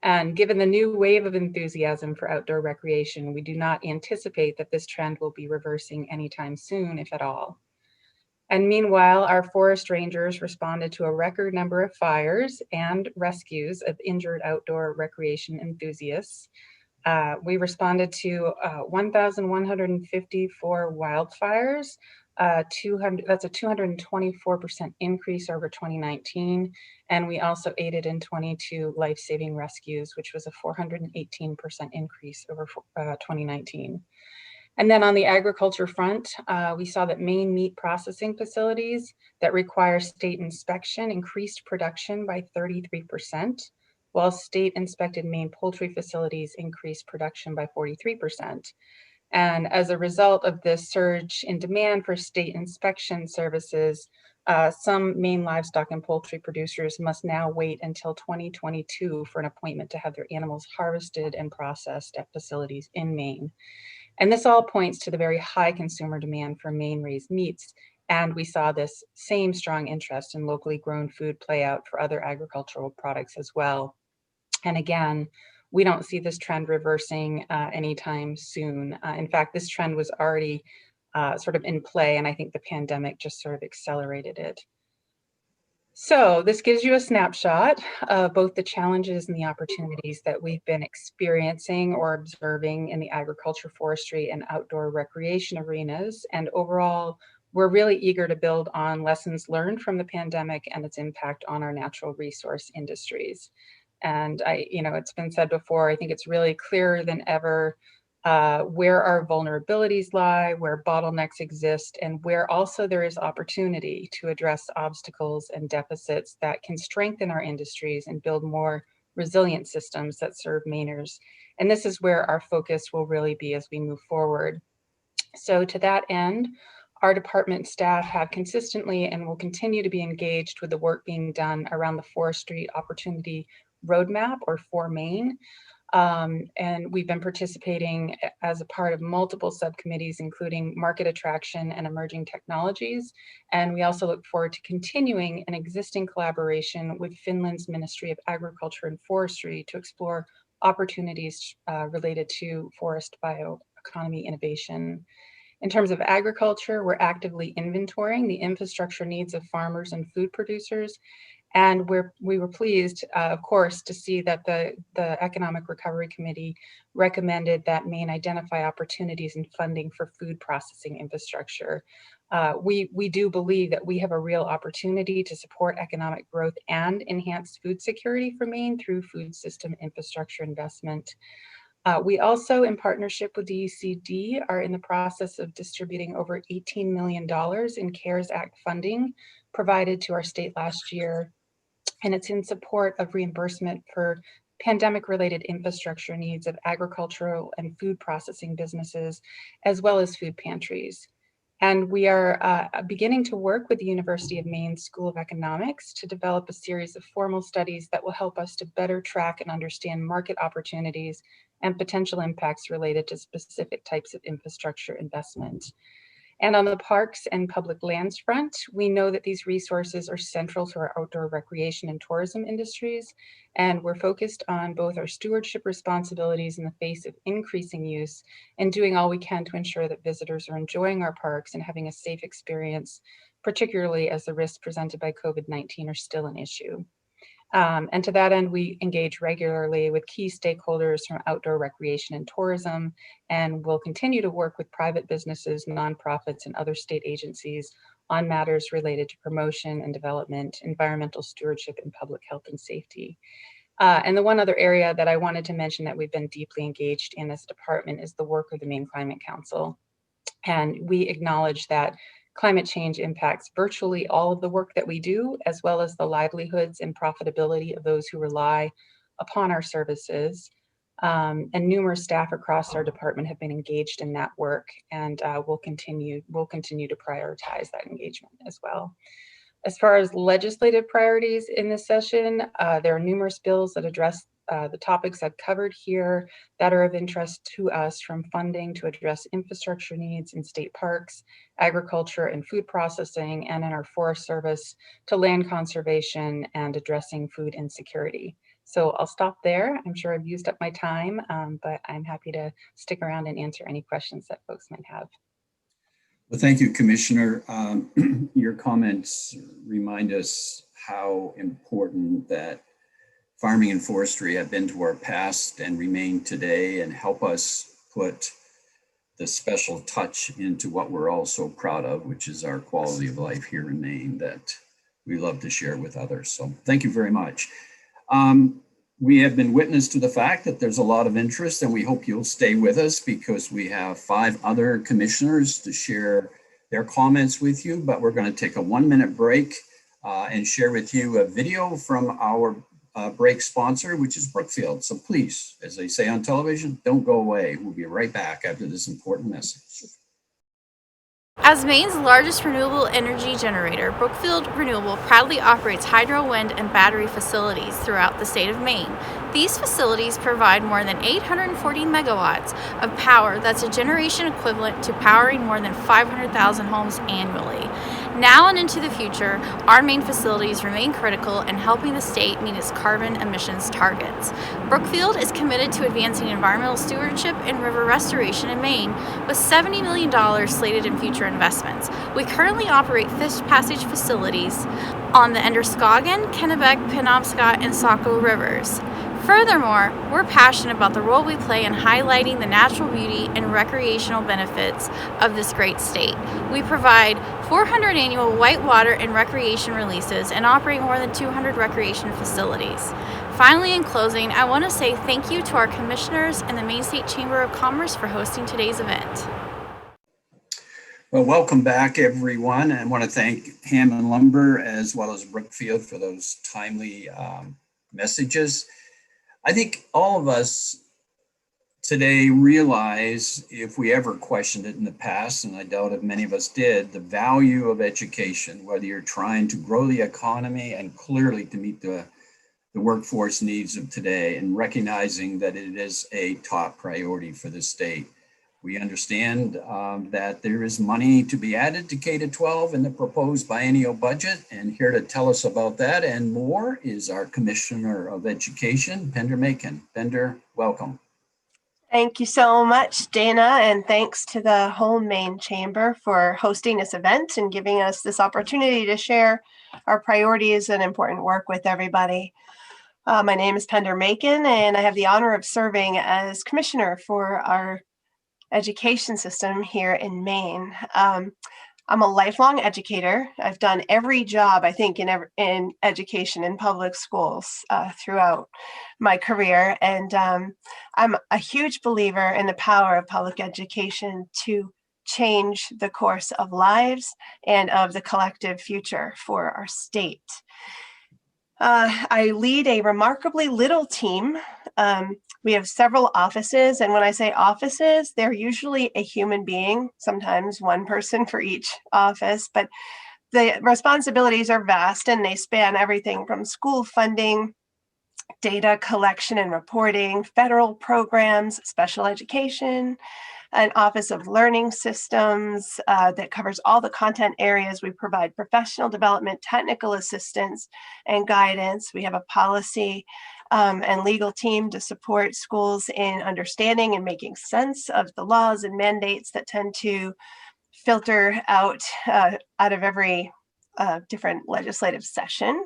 And given the new wave of enthusiasm for outdoor recreation, we do not anticipate that this trend will be reversing anytime soon, if at all. And meanwhile, our forest rangers responded to a record number of fires and rescues of injured outdoor recreation enthusiasts. We responded to 1,154 wildfires, That's a 224% increase over 2019. And we also aided in 22 life-saving rescues, which was a 418% increase over 2019. And then on the agriculture front, we saw that Maine meat processing facilities that require state inspection increased production by 33%, while state inspected Maine poultry facilities increased production by 43%. And as a result of this surge in demand for state inspection services, some Maine livestock and poultry producers must now wait until 2022 for an appointment to have their animals harvested and processed at facilities in Maine. And this all points to the very high consumer demand for Maine-raised meats. And we saw this same strong interest in locally grown food play out for other agricultural products as well. And again, we don't see this trend reversing anytime soon. In fact, this trend was already sort of in play, and I think the pandemic just sort of accelerated it. So this gives you a snapshot of both the challenges and the opportunities that we've been experiencing or observing in the agriculture, forestry, and outdoor recreation arenas. And overall, we're really eager to build on lessons learned from the pandemic and its impact on our natural resource industries. And it's been said before, I think it's really clearer than ever where our vulnerabilities lie, where bottlenecks exist, and where also there is opportunity to address obstacles and deficits that can strengthen our industries and build more resilient systems that serve Mainers. And this is where our focus will really be as we move forward. So to that end, our department staff have consistently and will continue to be engaged with the work being done around the Forestry Opportunity Roadmap, or For Maine. And we've been participating as a part of multiple subcommittees, including market attraction and emerging technologies. And we also look forward to continuing an existing collaboration with Finland's Ministry of Agriculture and Forestry to explore opportunities related to forest bioeconomy innovation. In terms of agriculture, we're actively inventorying the infrastructure needs of farmers and food producers. And we were pleased, of course, to see that the Economic Recovery Committee recommended that Maine identify opportunities in funding for food processing infrastructure. We do believe that we have a real opportunity to support economic growth and enhance food security for Maine through food system infrastructure investment. We also, in partnership with DECD, are in the process of distributing over $18 million in CARES Act funding provided to our state last year. And it's in support of reimbursement for pandemic-related infrastructure needs of agricultural and food processing businesses, as well as food pantries. And we are beginning to work with the University of Maine School of Economics to develop a series of formal studies that will help us to better track and understand market opportunities and potential impacts related to specific types of infrastructure investment. And on the parks and public lands front, we know that these resources are central to our outdoor recreation and tourism industries, and we're focused on both our stewardship responsibilities in the face of increasing use and doing all we can to ensure that visitors are enjoying our parks and having a safe experience, particularly as the risks presented by COVID-19 are still an issue. And to that end, we engage regularly with key stakeholders from outdoor recreation and tourism, and we'll continue to work with private businesses, nonprofits, and other state agencies on matters related to promotion and development, environmental stewardship, and public health and safety. And the one other area that I wanted to mention that we've been deeply engaged in as a department is the work of the Maine Climate Council. And we acknowledge that climate change impacts virtually all of the work that we do, as well as the livelihoods and profitability of those who rely upon our services. And numerous staff across our department have been engaged in that work, and we'll continue to prioritize that engagement as well. As far as legislative priorities in this session, there are numerous bills that address the topics I've covered here that are of interest to us, from funding to address infrastructure needs in state parks, agriculture and food processing, and in our Forest Service to land conservation and addressing food insecurity. So I'll stop there. I'm sure I've used up my time, but I'm happy to stick around and answer any questions that folks might have. Well, thank you, Commissioner. Your comments remind us how important that farming and forestry have been to our past and remain today, and help us put the special touch into what we're all so proud of, which is our quality of life here in Maine that we love to share with others. So thank you very much. We have been witness to the fact that there's a lot of interest, and we hope you'll stay with us because we have 5 other commissioners to share their comments with you, but we're going to take a 1-minute break and share with you a video from our break sponsor, which is Brookfield. So please, as they say on television, don't go away. We'll be right back after this important message. As Maine's largest renewable energy generator, Brookfield Renewable proudly operates hydro, wind, and battery facilities throughout the state of Maine. These facilities provide more than 840 megawatts of power that's a generation equivalent to powering more than 500,000 homes annually. Now and into the future, our Maine facilities remain critical in helping the state meet its carbon emissions targets. Brookfield is committed to advancing environmental stewardship and river restoration in Maine with $70 million slated in future investments. We currently operate fish passage facilities on the Androscoggin, Kennebec, Penobscot, and Saco rivers. Furthermore, we're passionate about the role we play in highlighting the natural beauty and recreational benefits of this great state. We provide 400 annual whitewater and recreation releases and operate more than 200 recreation facilities. Finally, in closing, I want to say thank you to our commissioners and the Maine State Chamber of Commerce for hosting today's event. Well, welcome back, everyone. I want to thank Hammond Lumber as well as Brookfield for those timely messages. I think all of us today realize, if we ever questioned it in the past, and I doubt if many of us did, the value of education, whether you're trying to grow the economy and clearly to meet the workforce needs of today, and recognizing that it is a top priority for the state. We understand that there is money to be added to K-12 in the proposed biennial budget, and here to tell us about that and more is our Commissioner of Education, Pender Macon. Pender, welcome. Thank you so much, Dana, and thanks to the whole Maine Chamber for hosting this event and giving us this opportunity to share our priorities and important work with everybody. My name is Pender Macon, and I have the honor of serving as Commissioner for our education system here in Maine. I'm a lifelong educator. I've done every job, I think, in education in public schools throughout my career. And I'm a huge believer in the power of public education to change the course of lives and of the collective future for our state. I lead a remarkably little team. We have several offices, and when I say offices, they're usually a human being, sometimes one person for each office, but the responsibilities are vast and they span everything from school funding, data collection and reporting, federal programs, special education, an Office of Learning Systems that covers all the content areas. We provide professional development, technical assistance, and guidance. We have a policy and legal team to support schools in understanding and making sense of the laws and mandates that tend to filter out of every different legislative session.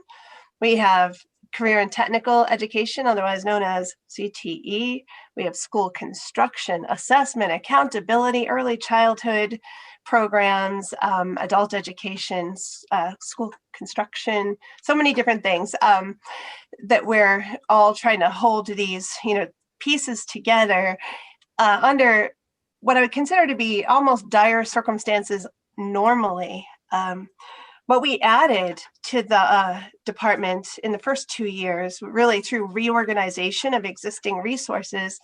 We have career and technical education, otherwise known as CTE. We have school construction, assessment, accountability, early childhood programs, adult education, school construction, so many different things that we're all trying to hold these, pieces together under what I would consider to be almost dire circumstances normally. What we added to the department in the first 2 years, really through reorganization of existing resources,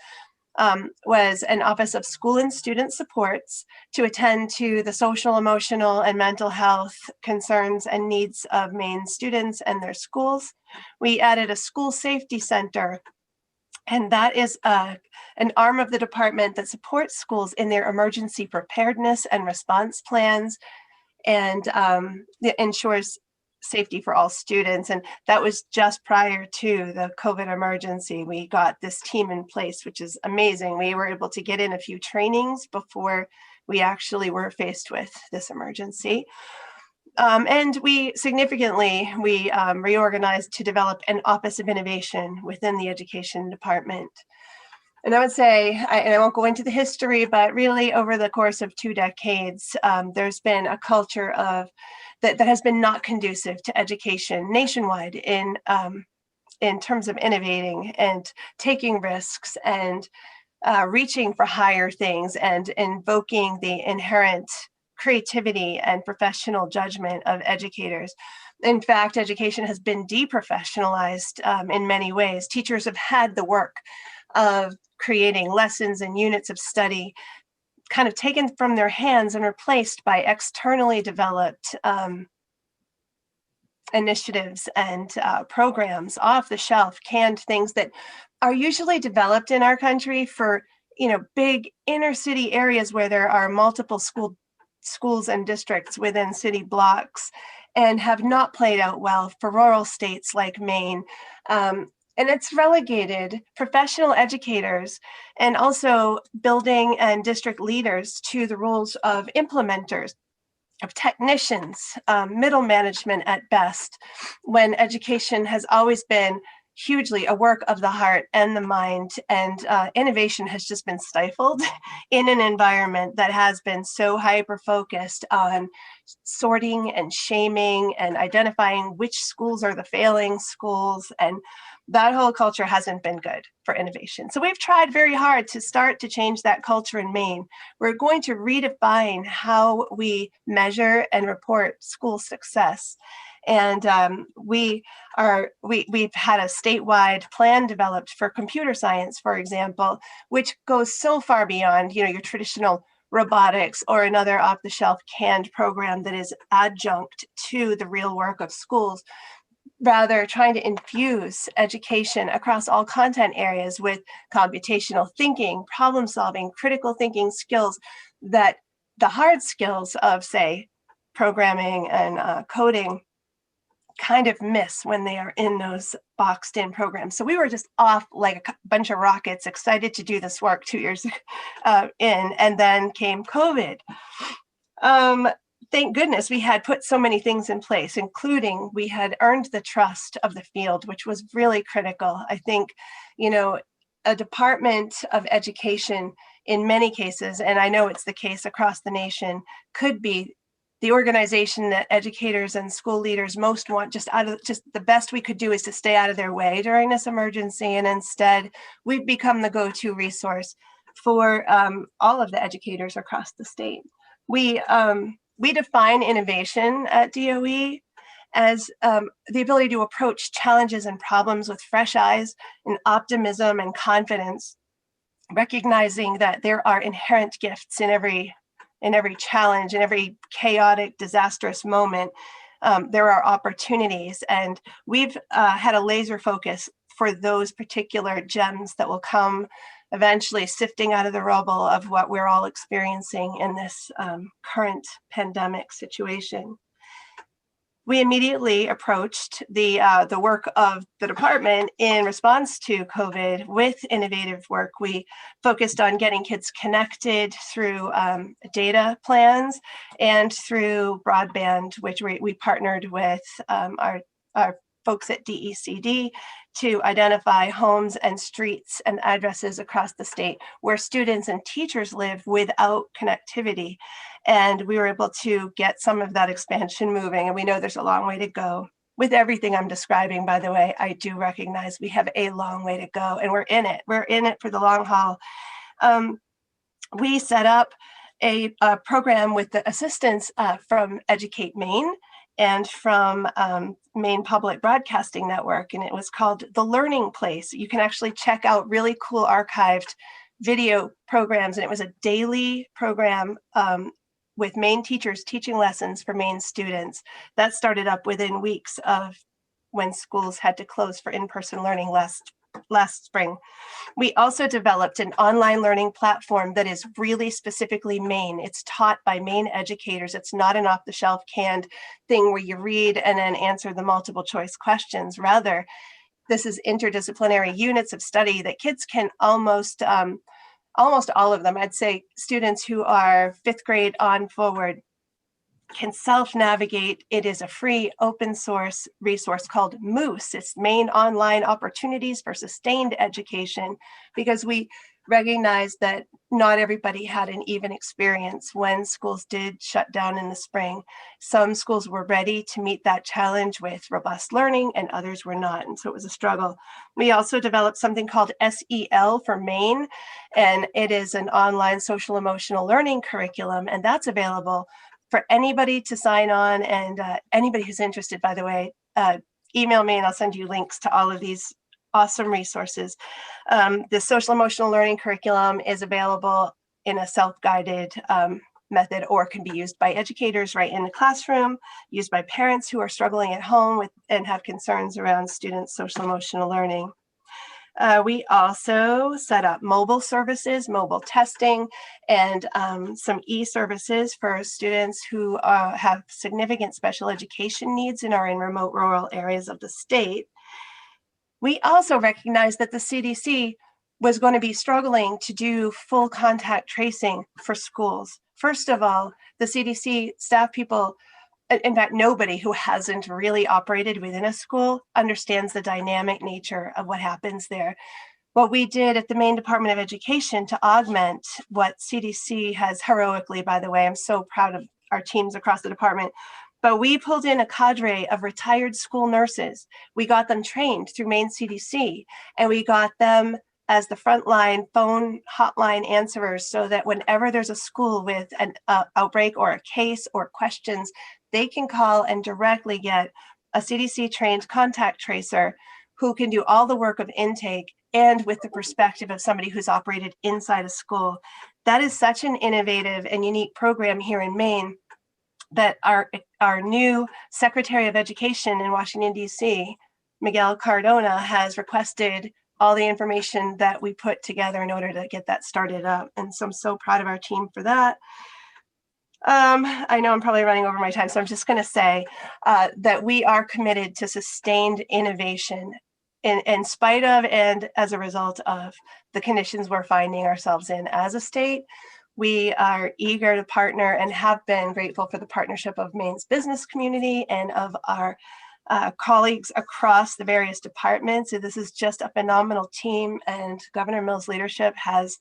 was an Office of School and Student Supports to attend to the social, emotional, and mental health concerns and needs of Maine students and their schools. We added a school safety center, and that is an arm of the department that supports schools in their emergency preparedness and response plans, and it ensures safety for all students. And that was just prior to the COVID emergency. We got this team in place, which is amazing. We were able to get in a few trainings before we actually were faced with this emergency. And we significantly reorganized to develop an Office of Innovation within the Education Department. And I would say, and I won't go into the history, but really over the course of 2 decades, there's been a culture of that has been not conducive to education nationwide in terms of innovating and taking risks and reaching for higher things and invoking the inherent creativity and professional judgment of educators. In fact, education has been deprofessionalized in many ways. Teachers have had the work of creating lessons and units of study kind of taken from their hands and replaced by externally developed initiatives and programs, off the shelf, canned things that are usually developed in our country for, big inner city areas where there are multiple schools and districts within city blocks, and have not played out well for rural states like Maine. And it's relegated professional educators and also building and district leaders to the roles of implementers, of technicians, middle management at best, when education has always been hugely a work of the heart and the mind, and innovation has just been stifled in an environment that has been so hyper-focused on sorting and shaming and identifying which schools are the failing schools, and that whole culture hasn't been good for innovation. So we've tried very hard to start to change that culture in Maine. We're going to redefine how we measure and report school success. And we've had a statewide plan developed for computer science, for example, which goes so far beyond, your traditional robotics or another off-the-shelf canned program that is adjunct to the real work of schools. Rather, trying to infuse education across all content areas with computational thinking, problem solving, critical thinking skills that the hard skills of, say, programming and coding kind of miss when they are in those boxed in programs. So we were just off like a bunch of rockets, excited to do this work 2 years in, and then came COVID. Thank goodness we had put so many things in place, including we had earned the trust of the field, which was really critical. I think, a Department of Education in many cases, and I know it's the case across the nation, could be the organization that educators and school leaders most want. Just the best we could do is to stay out of their way during this emergency. And instead, we've become the go-to resource for all of the educators across the state. We define innovation at DOE as the ability to approach challenges and problems with fresh eyes and optimism and confidence, recognizing that there are inherent gifts in every challenge, in every chaotic, disastrous moment. There are opportunities, and we've had a laser focus for those particular gems that will come eventually sifting out of the rubble of what we're all experiencing in this current pandemic situation. We immediately approached the work of the department in response to COVID with innovative work. We focused on getting kids connected through data plans and through broadband, which we partnered with our folks at DECD to identify homes and streets and addresses across the state where students and teachers live without connectivity. And we were able to get some of that expansion moving. And we know there's a long way to go. With everything I'm describing, by the way, I do recognize we have a long way to go, and we're in it. We're in it for the long haul. We set up a program with the assistance from Educate Maine and from Maine Public Broadcasting Network, and it was called The Learning Place. You can actually check out really cool archived video programs, and it was a daily program with Maine teachers teaching lessons for Maine students. That started up within weeks of when schools had to close for in-person learning last spring. We also developed an online learning platform that is really specifically Maine. It's taught by Maine educators. It's not an off-the-shelf canned thing where you read and then answer the multiple choice questions. Rather, this is interdisciplinary units of study that kids can almost all of them, I'd say students who are 5th grade on forward, can self-navigate. It is a free open source resource called Moose. It's Maine Online Opportunities for Sustained Education, because we recognized that not everybody had an even experience when schools did shut down in the spring. Some schools were ready to meet that challenge with robust learning and others were not. And so it was a struggle. We also developed something called SEL for Maine, and it is an online social emotional learning curriculum. And that's available for anybody to sign on, and anybody who's interested, by the way, email me and I'll send you links to all of these awesome resources. The social emotional learning curriculum is available in a self-guided method, or can be used by educators right in the classroom, used by parents who are struggling at home with and have concerns around students' social emotional learning. We also set up mobile services, mobile testing, and some e-services for students who have significant special education needs and are in remote rural areas of the state. We also recognized that the CDC was going to be struggling to do full contact tracing for schools. First of all, the CDC staff people, in fact, nobody who hasn't really operated within a school understands the dynamic nature of what happens there. What we did at the Maine Department of Education to augment what CDC has heroically, by the way, I'm so proud of our teams across the department, but we pulled in a cadre of retired school nurses. We got them trained through Maine CDC, and we got them as the frontline phone hotline answerers, so that whenever there's a school with an outbreak or a case or questions, they can call and directly get a CDC trained contact tracer who can do all the work of intake and with the perspective of somebody who's operated inside a school. That is such an innovative and unique program here in Maine that our new Secretary of Education in Washington, D.C., Miguel Cardona, has requested all the information that we put together in order to get that started up. And so I'm so proud of our team for that. I know I'm probably running over my time, so I'm just going to say that we are committed to sustained innovation in spite of and as a result of the conditions we're finding ourselves in as a state. We are eager to partner and have been grateful for the partnership of Maine's business community and of our colleagues across the various departments. So this is just a phenomenal team, and Governor Mills' leadership has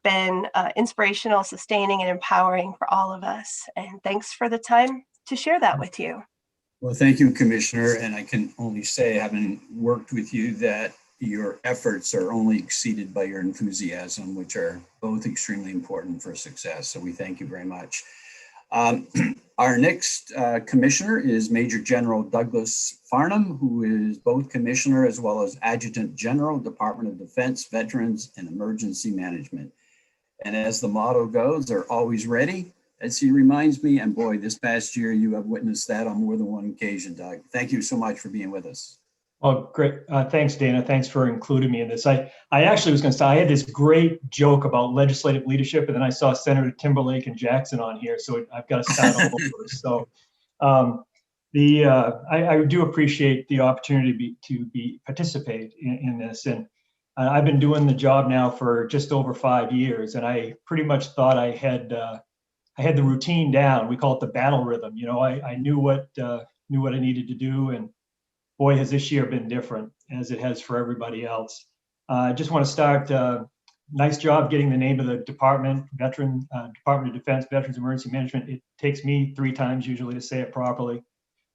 been inspirational, sustaining, and empowering for all of us. And thanks for the time to share that with you. Well, thank you, Commissioner. And I can only say, having worked with you, that your efforts are only exceeded by your enthusiasm, which are both extremely important for success. So we thank you very much. Our next commissioner is Major General Douglas Farnham, who is both commissioner as well as Adjutant General, Department of Defense, Veterans, and Emergency Management. And as the motto goes, they're always ready, as he reminds me. And boy, this past year, you have witnessed that on more than one occasion, Doug. Thank you so much for being with us. Oh, great. Thanks, Dana. Thanks for including me in this. I actually was going to say, I had this great joke about legislative leadership, and then I saw Senator Timberlake and Jackson on here, so I've got to start all over. So I do appreciate the opportunity to participate in this. And I've been doing the job now for just over 5 years, and I pretty much thought I had the routine down. We call it the battle rhythm. You know, I knew what I needed to do, and boy, has this year been different, as it has for everybody else. I just want to start, nice job getting the name of the department, Department of Defense, Veterans Emergency Management. It takes me 3 times usually to say it properly.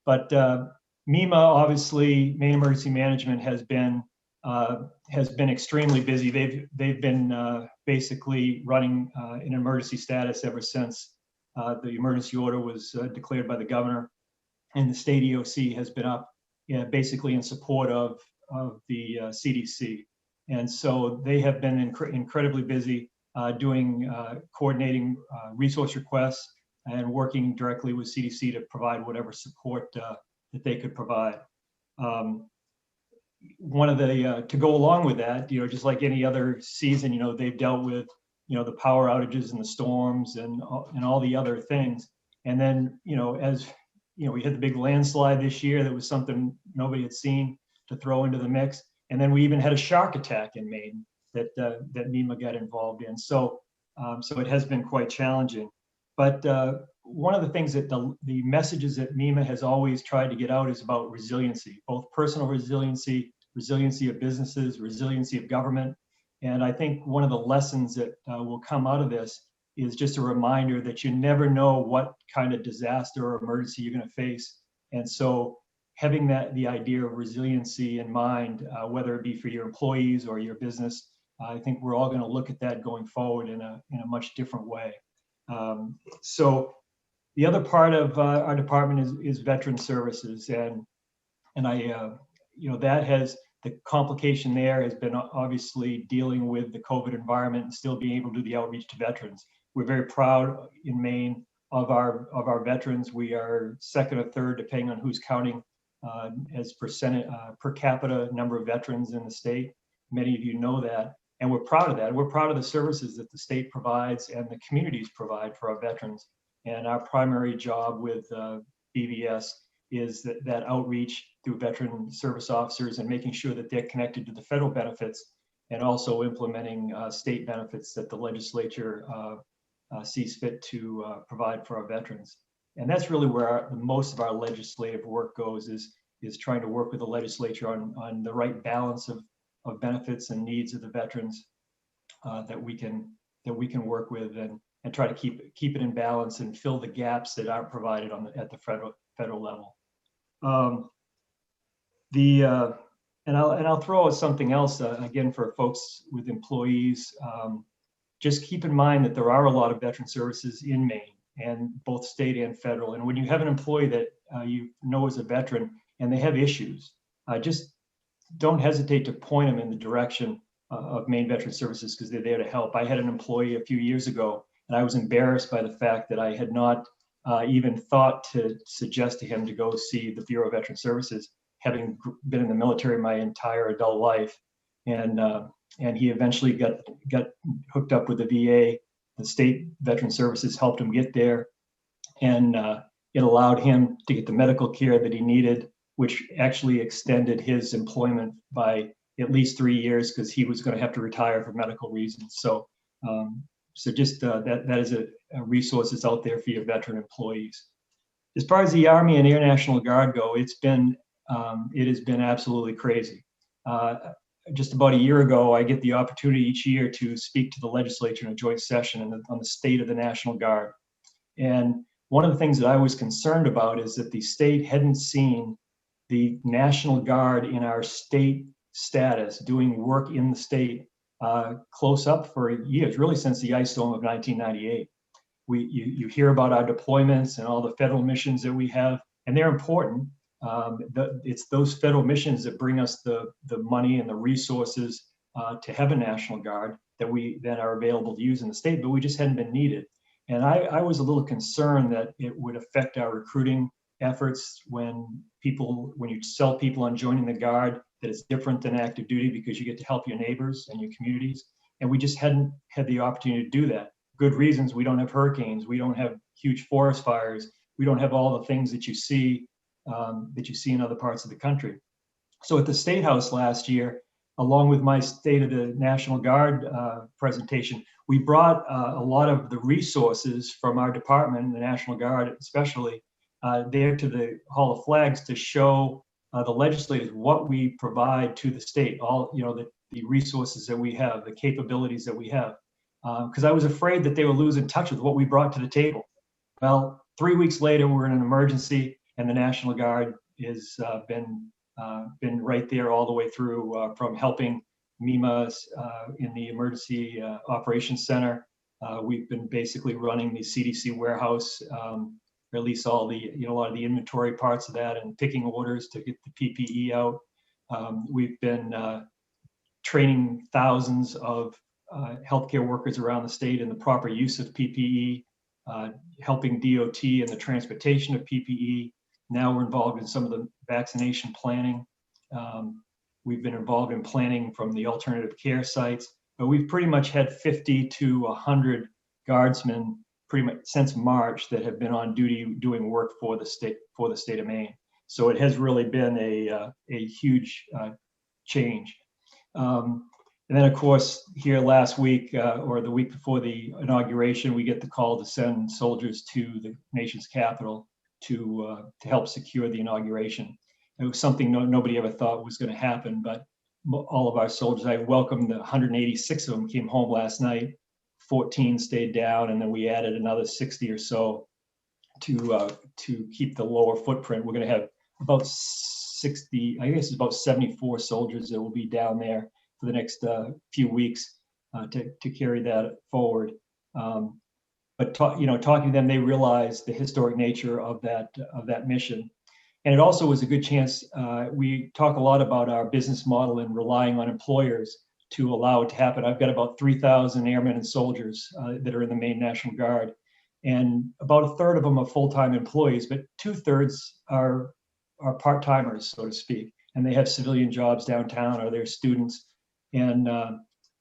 But MEMA, obviously, Maine Emergency Management has been extremely busy. They've been basically running in emergency status ever since the emergency order was declared by the governor, and the state EOC has been up, basically in support of the CDC. And so they have been incredibly busy coordinating resource requests and working directly with CDC to provide whatever support that they could provide. One of the, to go along with that, you know, just like any other season, you know, they've dealt with, you know, the power outages and the storms and all the other things. And then, you know, as you know, we had the big landslide this year. That was something nobody had seen to throw into the mix. And then we even had a shark attack in Maine that MEMA got involved in. So it has been quite challenging. But one of the things that the messages that MEMA has always tried to get out is about resiliency, both personal resiliency, resiliency of businesses, resiliency of government. And I think one of the lessons that will come out of this is just a reminder that you never know what kind of disaster or emergency you're going to face. And so having the idea of resiliency in mind, whether it be for your employees or your business, I think we're all going to look at that going forward in a much different way. So the other part of our department is veteran services, and I, that has, the complication there has been obviously dealing with the COVID environment and still being able to do the outreach to veterans. We're very proud in Maine of our veterans. We are second or third, depending on who's counting, as percentage per capita number of veterans in the state. Many of you know that, and we're proud of that. We're proud of the services that the state provides and the communities provide for our veterans. And our primary job with BVS is that outreach through veteran service officers and making sure that they're connected to the federal benefits and also implementing state benefits that the legislature sees fit to provide for our veterans. And that's really where most of our legislative work goes, is trying to work with the legislature on the right balance of benefits and needs of the veterans that we can work with and try to keep it in balance and fill the gaps that aren't provided at the federal level. And I'll throw out something else again for folks with employees. Just keep in mind that there are a lot of veteran services in Maine, and both state and federal. And when you have an employee that you know is a veteran and they have issues, just don't hesitate to point them in the direction of Maine Veteran Services, because they're there to help. I had an employee a few years ago, and I was embarrassed by the fact that I had not even thought to suggest to him to go see the Bureau of Veteran Services, having been in the military my entire adult life. And he eventually got hooked up with the VA. The state veteran services helped him get there, and it allowed him to get the medical care that he needed, which actually extended his employment by at least 3 years, because he was going to have to retire for medical reasons. So, just that is a resource that's out there for your veteran employees. As far as the Army and Air National Guard go, it has been absolutely crazy. Just about a year ago, I get the opportunity each year to speak to the legislature in a joint session on the state of the National Guard. And one of the things that I was concerned about is that the state hadn't seen the National Guard in our state status doing work in the state close up for years, really since the ice storm of 1998. You hear about our deployments and all the federal missions that we have, and they're important. It's those federal missions that bring us the money and the resources to have a National Guard that are available to use in the state, but we just hadn't been needed. And I was a little concerned that it would affect our recruiting efforts when you sell people on joining the Guard, that it's different than active duty because you get to help your neighbors and your communities. And we just hadn't had the opportunity to do that. Good reasons: we don't have hurricanes, we don't have huge forest fires, we don't have all the things that you see in other parts of the country. So at the State House last year, along with my State of the National Guard presentation, we brought a lot of the resources from our department, the National Guard especially, there to the Hall of Flags to show the legislators what we provide to the state, all the resources that we have, the capabilities that we have. Because I was afraid that they would lose in touch with what we brought to the table. Well, 3 weeks later, we're in an emergency, and the National Guard has been right there all the way through, from helping MEMA in the Emergency Operations Center. We've been basically running the CDC warehouse, release all the, a lot of the inventory parts of that, and picking orders to get the PPE out. We've been training thousands of healthcare workers around the state in the proper use of PPE, helping DOT in the transportation of PPE. Now we're involved in some of the vaccination planning. We've been involved in planning from the alternative care sites, but we've pretty much had 50 to 100 guardsmen pretty much since March that have been on duty doing work for the state of Maine. So it has really been a huge change. And then, of course, here last week or the week before the inauguration, we get the call to send soldiers to the nation's capital to help secure the inauguration. It was something nobody ever thought was going to happen, but all of our soldiers. I welcomed 186 of them came home last night. 14 stayed down, and then we added another 60 or so to keep the lower footprint. We're going to have about 60, I guess it's about 74 soldiers that will be down there for the next few weeks to carry that forward. But talking to them, they realize the historic nature of that mission. And it also was a good chance. We talk a lot about our business model and relying on employers to allow it to happen. I've got about 3,000 airmen and soldiers that are in the Maine National Guard, and about a third of them are full-time employees, but 2/3 are part-timers, so to speak, and they have civilian jobs downtown or they're students. And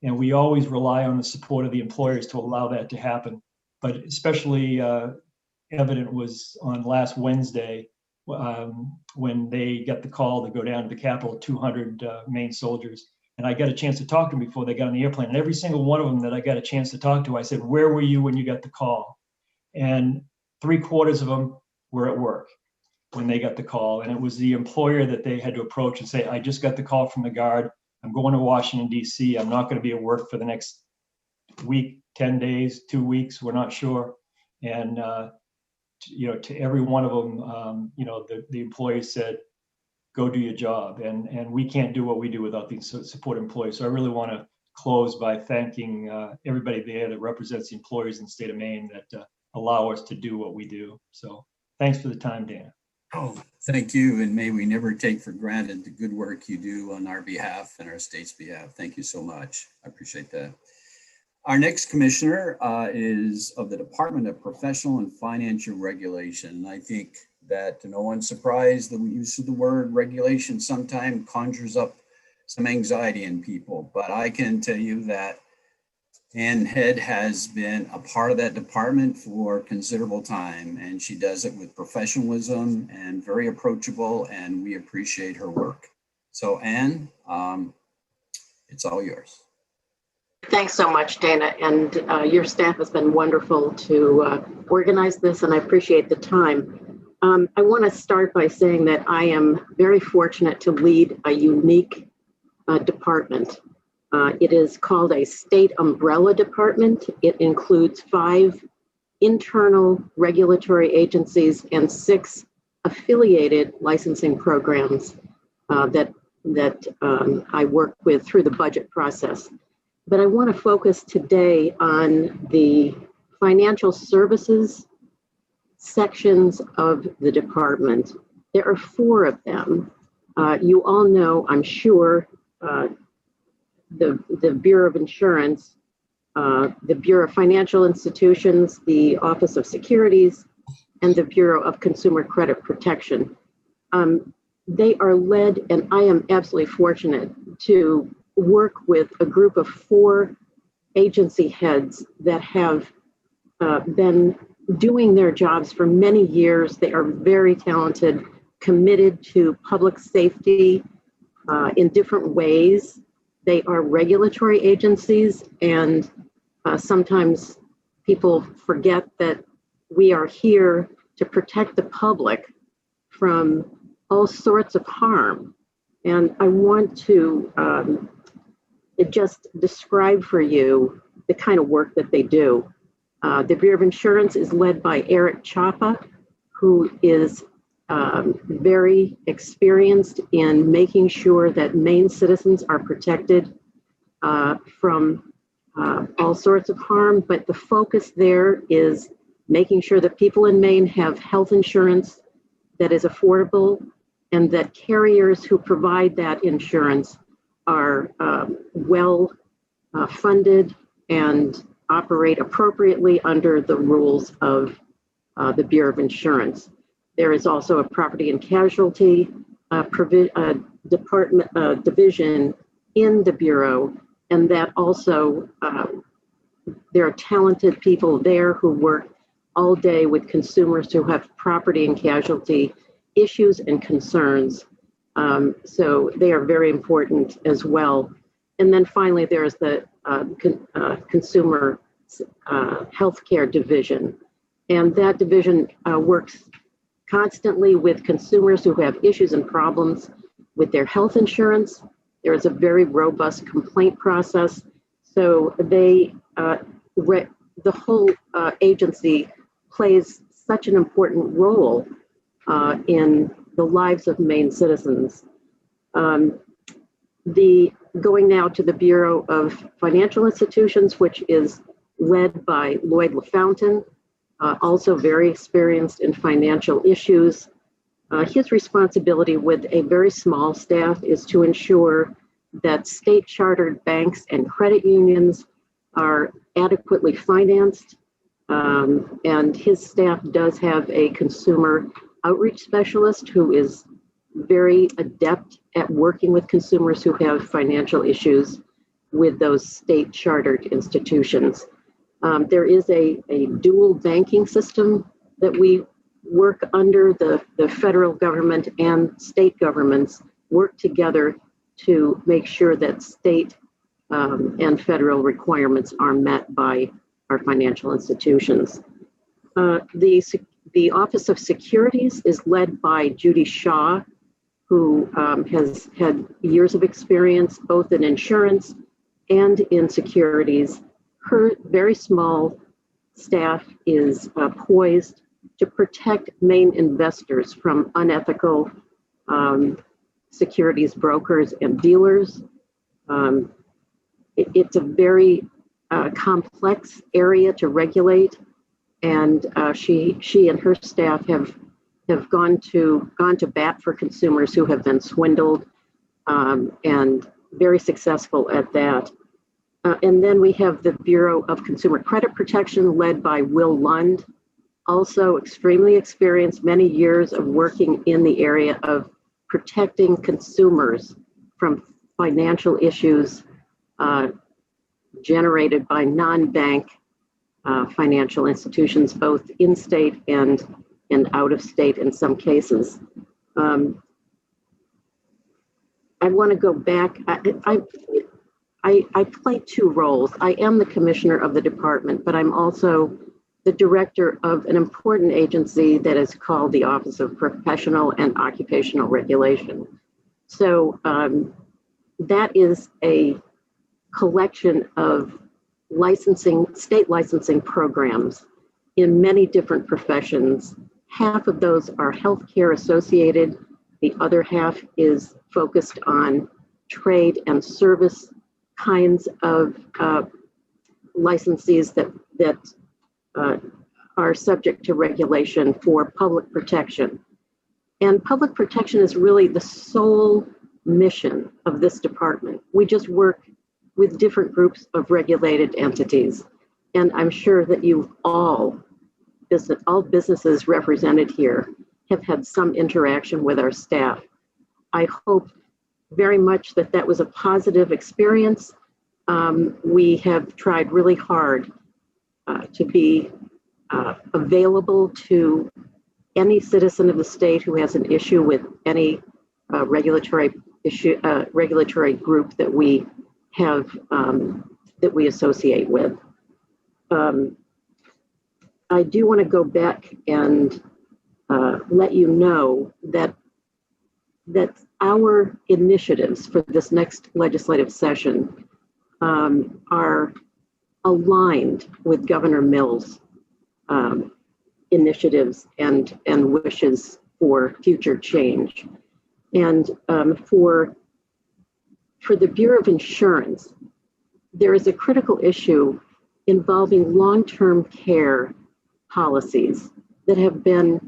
we always rely on the support of the employers to allow that to happen. But especially evident was on last Wednesday when they got the call to go down to the Capitol, 200 Maine soldiers. And I got a chance to talk to them before they got on the airplane. And every single one of them that I got a chance to talk to, I said, "Where were you when you got the call?" And 3/4 of them were at work when they got the call. And it was the employer that they had to approach and say, "I just got the call from the Guard. I'm going to Washington, D.C. I'm not going to be at work for the next week, 10 days, 2 weeks. We're not sure." And, to every one of them, the employees said, "Go do your job." And we can't do what we do without these support employees. So I really want to close by thanking everybody there that represents the employers in the state of Maine that allow us to do what we do. So thanks for the time, Dana. Oh, thank you. And may we never take for granted the good work you do on our behalf and our state's behalf. Thank you so much. I appreciate that. Our next commissioner is of the Department of Professional and Financial Regulation. And I think that to no one's surprise, the use of the word regulation sometimes conjures up some anxiety in people. But I can tell you that Ann Head has been a part of that department for considerable time, and she does it with professionalism and very approachable, and we appreciate her work. So Ann, it's all yours. Thanks so much, Dana, and your staff has been wonderful to organize this, and I appreciate the time. I want to start by saying that I am very fortunate to lead a unique department. It is called a state umbrella department. It includes 5 internal regulatory agencies and 6 affiliated licensing programs that I work with through the budget process. But I want to focus today on the financial services sections of the department. There are 4 of them. You all know, I'm sure, the Bureau of Insurance, the Bureau of Financial Institutions, the Office of Securities, and the Bureau of Consumer Credit Protection. They are led, and I am absolutely fortunate to work with a group of 4 agency heads that have been doing their jobs for many years. They are very talented, committed to public safety in different ways. They are regulatory agencies, and sometimes people forget that we are here to protect the public from all sorts of harm. And I want to just describe for you the kind of work that they do. The Bureau of Insurance is led by Eric Chapa, who is very experienced in making sure that Maine citizens are protected from all sorts of harm. But the focus there is making sure that people in Maine have health insurance that is affordable, and that carriers who provide that insurance are well funded and operate appropriately under the rules of the Bureau of Insurance. There is also a property and casualty division in the Bureau, and that also, there are talented people there who work all day with consumers who have property and casualty issues and concerns. So they are very important as well. And then finally, there's the consumer healthcare division. And that division works constantly with consumers who have issues and problems with their health insurance, There's a very robust complaint process. So they, the whole agency plays such an important role in the lives of Maine citizens. Going now to the Bureau of Financial Institutions, which is led by Lloyd LaFountain, also very experienced in financial issues. His responsibility with a very small staff is to ensure that state chartered banks and credit unions are adequately financed. And his staff does have a consumer outreach specialist who is very adept at working with consumers who have financial issues with those state chartered institutions. There is a dual banking system that we work under. The federal government and state governments work together to make sure that state and federal requirements are met by our financial institutions. The Office of Securities is led by Judy Shaw, who has had years of experience both in insurance and in securities. Her very small staff is poised to protect Maine investors from unethical securities brokers and dealers. It's a very complex area to regulate, and she and her staff have gone to bat for consumers who have been swindled, and very successful at that. And then we have the Bureau of Consumer Credit Protection led by Will Lund, also extremely experienced, many years of working in the area of protecting consumers from financial issues generated by non-bank financial institutions, both in state and out of state in some cases. I want to go back. I play two roles. I am the commissioner of the department, but I'm also the director of an important agency that is called the Office of Professional and Occupational Regulation. So that is a collection of state licensing programs in many different professions. Half of those are healthcare associated. The other half is focused on trade and service kinds of licensees that are subject to regulation for public protection. And public protection is really the sole mission of this department. We just work with different groups of regulated entities. And I'm sure that all businesses represented here have had some interaction with our staff. I hope very much that was a positive experience. We have tried really hard to be available to any citizen of the state who has an issue with any regulatory group that we have, that we associate with. I do want to go back and let you know that our initiatives for this next legislative session are aligned with Governor Mills' initiatives and wishes for future change. And for the Bureau of Insurance, there is a critical issue involving long-term care policies that have been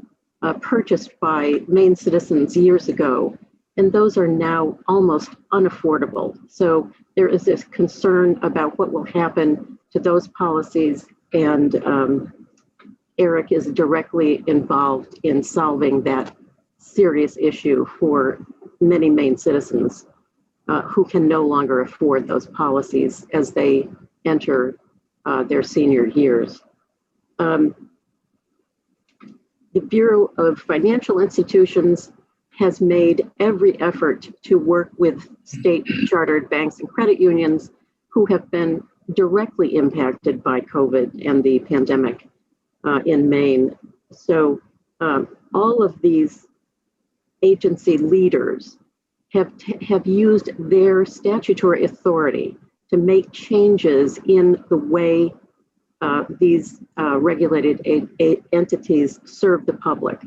purchased by Maine citizens years ago, and those are now almost unaffordable. So there is this concern about what will happen to those policies, and Eric is directly involved in solving that serious issue for many Maine citizens who can no longer afford those policies as they enter their senior years. The Bureau of Financial Institutions has made every effort to work with state chartered banks and credit unions who have been directly impacted by COVID and the pandemic in Maine. So all of these agency leaders have used their statutory authority to make changes in the way these regulated entities serve the public.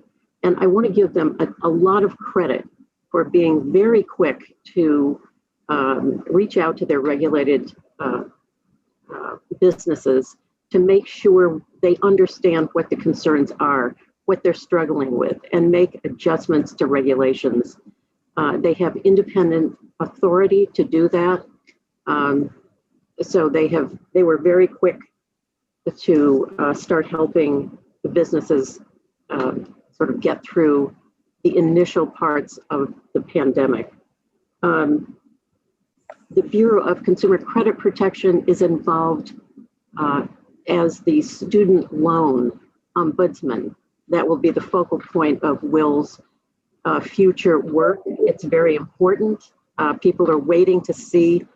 And I want to give them a lot of credit for being very quick to reach out to their regulated businesses to make sure they understand what the concerns are, what they're struggling with, and make adjustments to regulations. They have independent authority to do that. So they were very quick to start helping the businesses sort of get through the initial parts of the pandemic. The Bureau of Consumer Credit Protection is involved as the student loan ombudsman. That will be the focal point of Will's future work. It's very important. People are waiting to see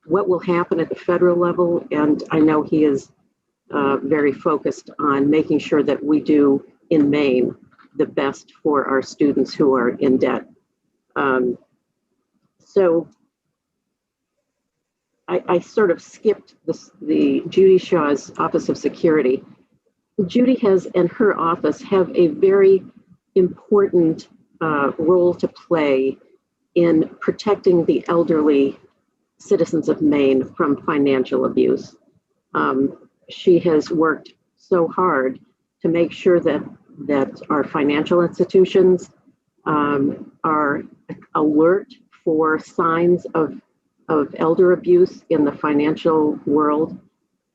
what will happen at the federal level, and I know he is very focused on making sure that we do in Maine the best for our students who are in debt. So I sort of skipped the Judy Shaw's Office of Security. Judy and her office have a very important role to play in protecting the elderly citizens of Maine from financial abuse. She has worked so hard to make sure that our financial institutions are alert for signs of elder abuse in the financial world.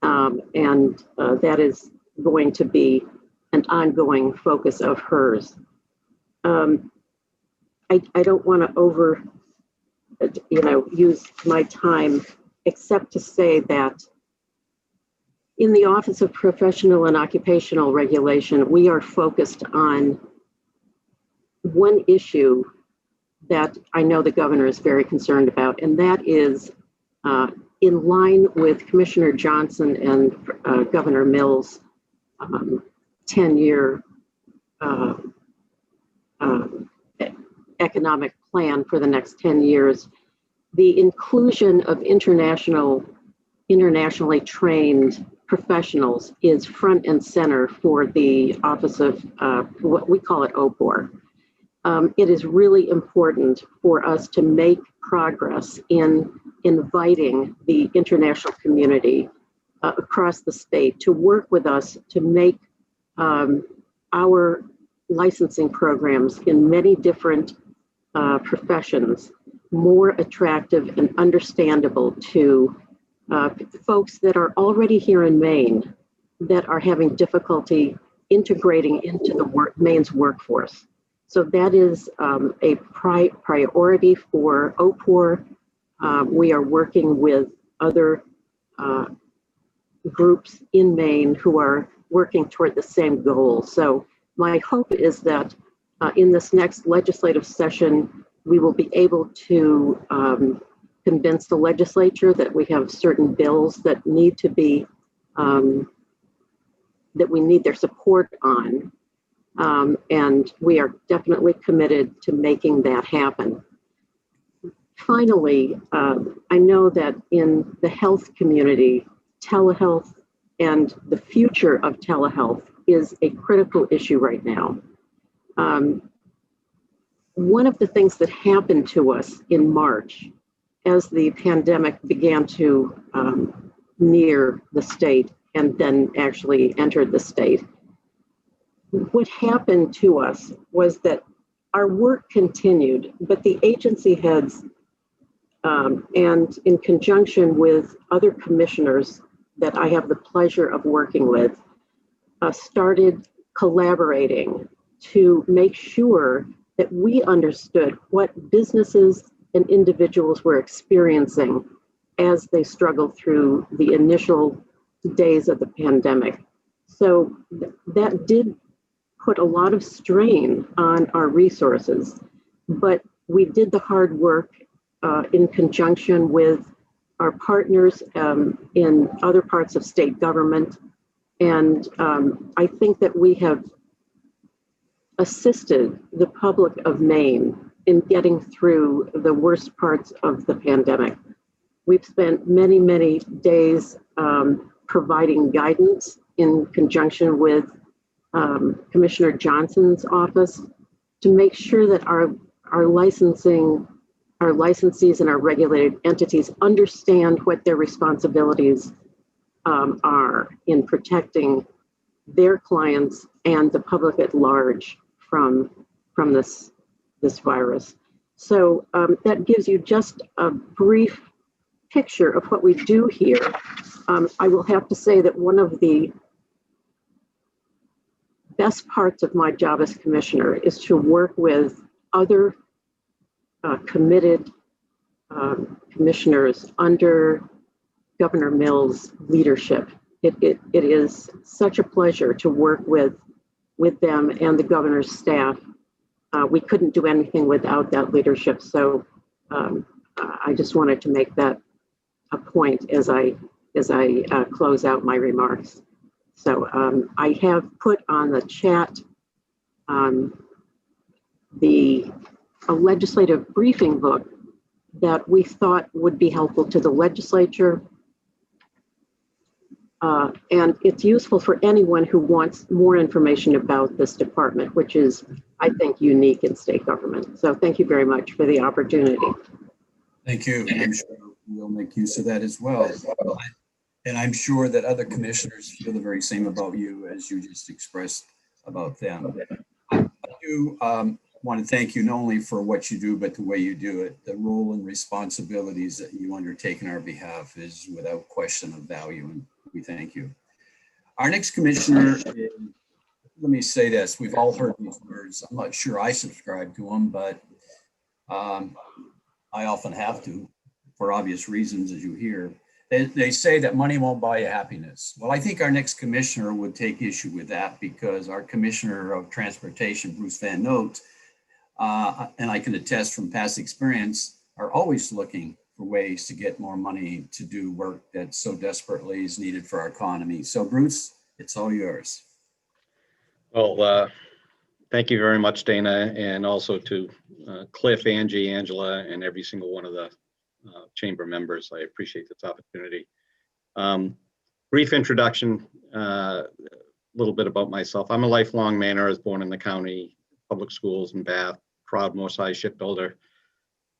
And that is going to be an ongoing focus of hers. I don't want to use my time except to say that in the Office of Professional and Occupational Regulation, we are focused on one issue that I know the governor is very concerned about, and that is in line with Commissioner Johnson and Governor Mills' 10-year economic plan for the next 10 years. The inclusion of internationally trained professionals is front and center for the Office of what we call it OPOR. It is really important for us to make progress in inviting the international community across the state to work with us to make our licensing programs in many different professions more attractive and understandable to folks that are already here in Maine that are having difficulty integrating into Maine's workforce. So that is a priority for OPOR. We are working with other groups in Maine who are working toward the same goal. So my hope is that in this next legislative session, we will be able to convince the legislature that we have certain bills that need to be, that we need their support on. And we are definitely committed to making that happen. Finally, I know that in the health community, telehealth and the future of telehealth is a critical issue right now. One of the things that happened to us in March as the pandemic began to near the state and then actually entered the state, what happened to us was that our work continued, but the agency heads and in conjunction with other commissioners that I have the pleasure of working with, started collaborating to make sure that we understood what businesses and individuals were experiencing as they struggled through the initial days of the pandemic. So that did put a lot of strain on our resources, but we did the hard work in conjunction with our partners in other parts of state government. And I think that we have assisted the public of Maine in getting through the worst parts of the pandemic. We've spent many, many days providing guidance in conjunction with Commissioner Johnson's office to make sure that our licensees and our regulated entities understand what their responsibilities are in protecting their clients and the public at large from this virus. So that gives you just a brief picture of what we do here. I will have to say that one of the best parts of my job as commissioner is to work with other committed commissioners under Governor Mills' leadership. It is such a pleasure to work with them and the governor's staff. We couldn't do anything without that leadership. So I just wanted to make that a point as I close out my remarks. So I have put on the chat a legislative briefing book that we thought would be helpful to the legislature. And it's useful for anyone who wants more information about this department, which is, I think, unique in state government. So thank you very much for the opportunity. Thank you. And I'm sure we'll make use of that as well. And I'm sure that other commissioners feel the very same about you as you just expressed about them. I do want to thank you not only for what you do, but the way you do it. The role and responsibilities that you undertake on our behalf is without question of value, and we thank you. Our next commissioner, let me say this, we've all heard these words. I'm not sure I subscribe to them, but I often have to, for obvious reasons, as you hear. They say that money won't buy you happiness. Well, I think our next commissioner would take issue with that, because our Commissioner of Transportation, Bruce Van Noot, and I can attest from past experience, are always looking for ways to get more money to do work that so desperately is needed for our economy. So Bruce, it's all yours. Well, thank you very much, Dana, and also to Cliff, Angie, Angela, and every single one of the chamber members. I appreciate this opportunity. Brief introduction, a little bit about myself. I'm a lifelong Mainer. I was born in the county, public schools in Bath, proud Morsai shipbuilder,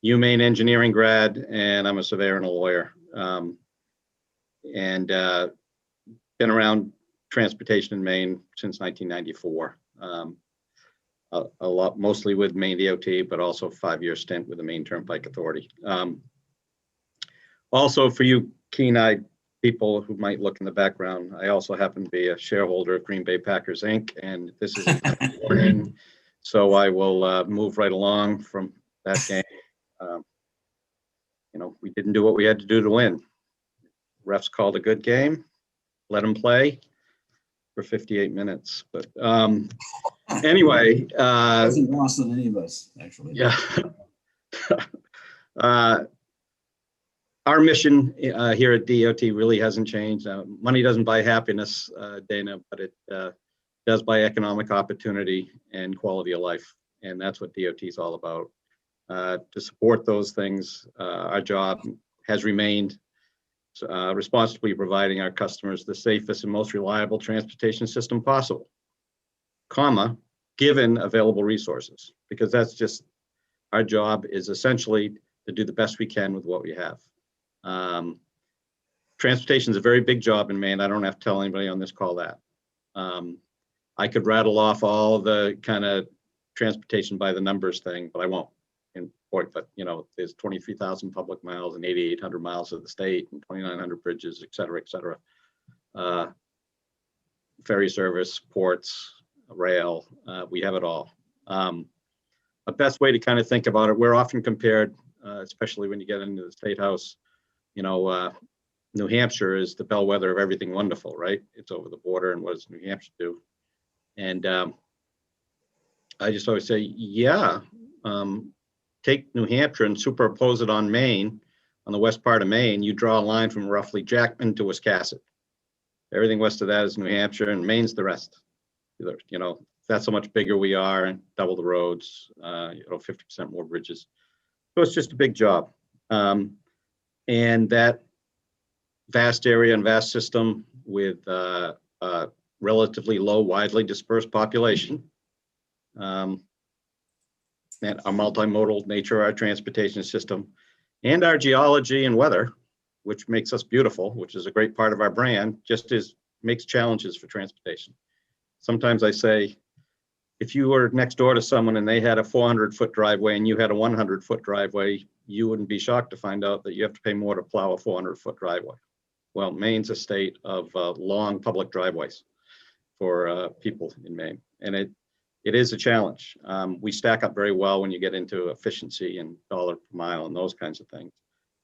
Maine engineering grad, and I'm a surveyor and a lawyer. And been around transportation in Maine since 1994. A lot, mostly with Maine DOT, but also 5-year stint with the Maine Turnpike Authority. Also, for you keen-eyed people who might look in the background, I also happen to be a shareholder of Green Bay Packers Inc., and this is a warning, so I will move right along from that game. You know, we didn't do what we had to do to win. Refs called a good game, let them play for 58 minutes. But anyway, Hasn't lost on any of us, actually. Yeah. Our mission here at DOT really hasn't changed. Money doesn't buy happiness, Dana, but it does buy economic opportunity and quality of life. And that's what DOT is all about. To support those things, our job has remained responsibly providing our customers the safest and most reliable transportation system possible, given available resources, because that's just, our job is essentially to do the best we can with what we have. Transportation is a very big job in Maine. I don't have to tell anybody on this call that. I could rattle off all the kind of transportation by the numbers thing, but I won't. But you know, there's 23,000 public miles and 8,800 miles of the state and 2,900 bridges, et cetera, et cetera. Ferry service, ports, rail, we have it all. A best way to kind of think about it, we're often compared, especially when you get into the State House, you know, New Hampshire is the bellwether of everything wonderful, right? It's over the border, and what does New Hampshire do? And I just always say, yeah, take New Hampshire and superimpose it on Maine, on the west part of Maine, you draw a line from roughly Jackman to Wiscasset. Everything west of that is New Hampshire, and Maine's the rest. You know, that's how much bigger we are, and double the roads, 50% more bridges. So it's just a big job. And that vast area and vast system with relatively low, widely dispersed population, and our multimodal nature, our transportation system, and our geology and weather, which makes us beautiful, which is a great part of our brand, just makes challenges for transportation. Sometimes I say, if you were next door to someone and they had a 400-foot driveway and you had a 100-foot driveway, you wouldn't be shocked to find out that you have to pay more to plow a 400-foot driveway. Well, Maine's a state of long public driveways for people in Maine, and it is a challenge. We stack up very well when you get into efficiency and dollar per mile and those kinds of things,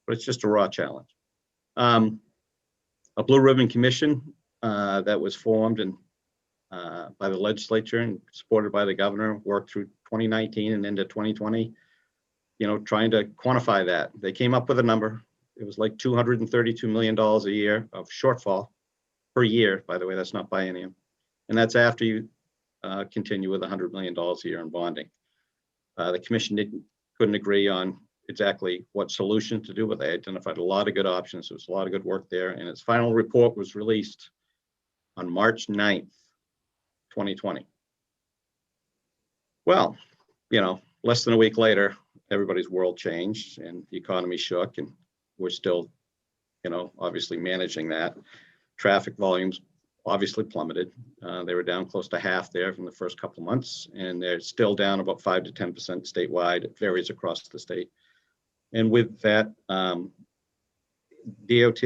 but it's just a raw challenge. A Blue Ribbon Commission that was formed by the legislature and supported by the governor worked through 2019 and into 2020, trying to quantify that. They came up with a number. It was like $232 million a year of shortfall per year. By the way, that's not biennium. And that's after you continue with $100 million a year in bonding. The commission couldn't agree on exactly what solution to do, but they identified a lot of good options. There was a lot of good work there. And its final report was released on March 9th, 2020. Well, less than a week later, everybody's world changed and the economy shook, and we're still, obviously managing that. Traffic volumes obviously plummeted. They were down close to half there from the first couple of months, and they're still down about 5 to 10% statewide. It varies across the state. And with that, DOT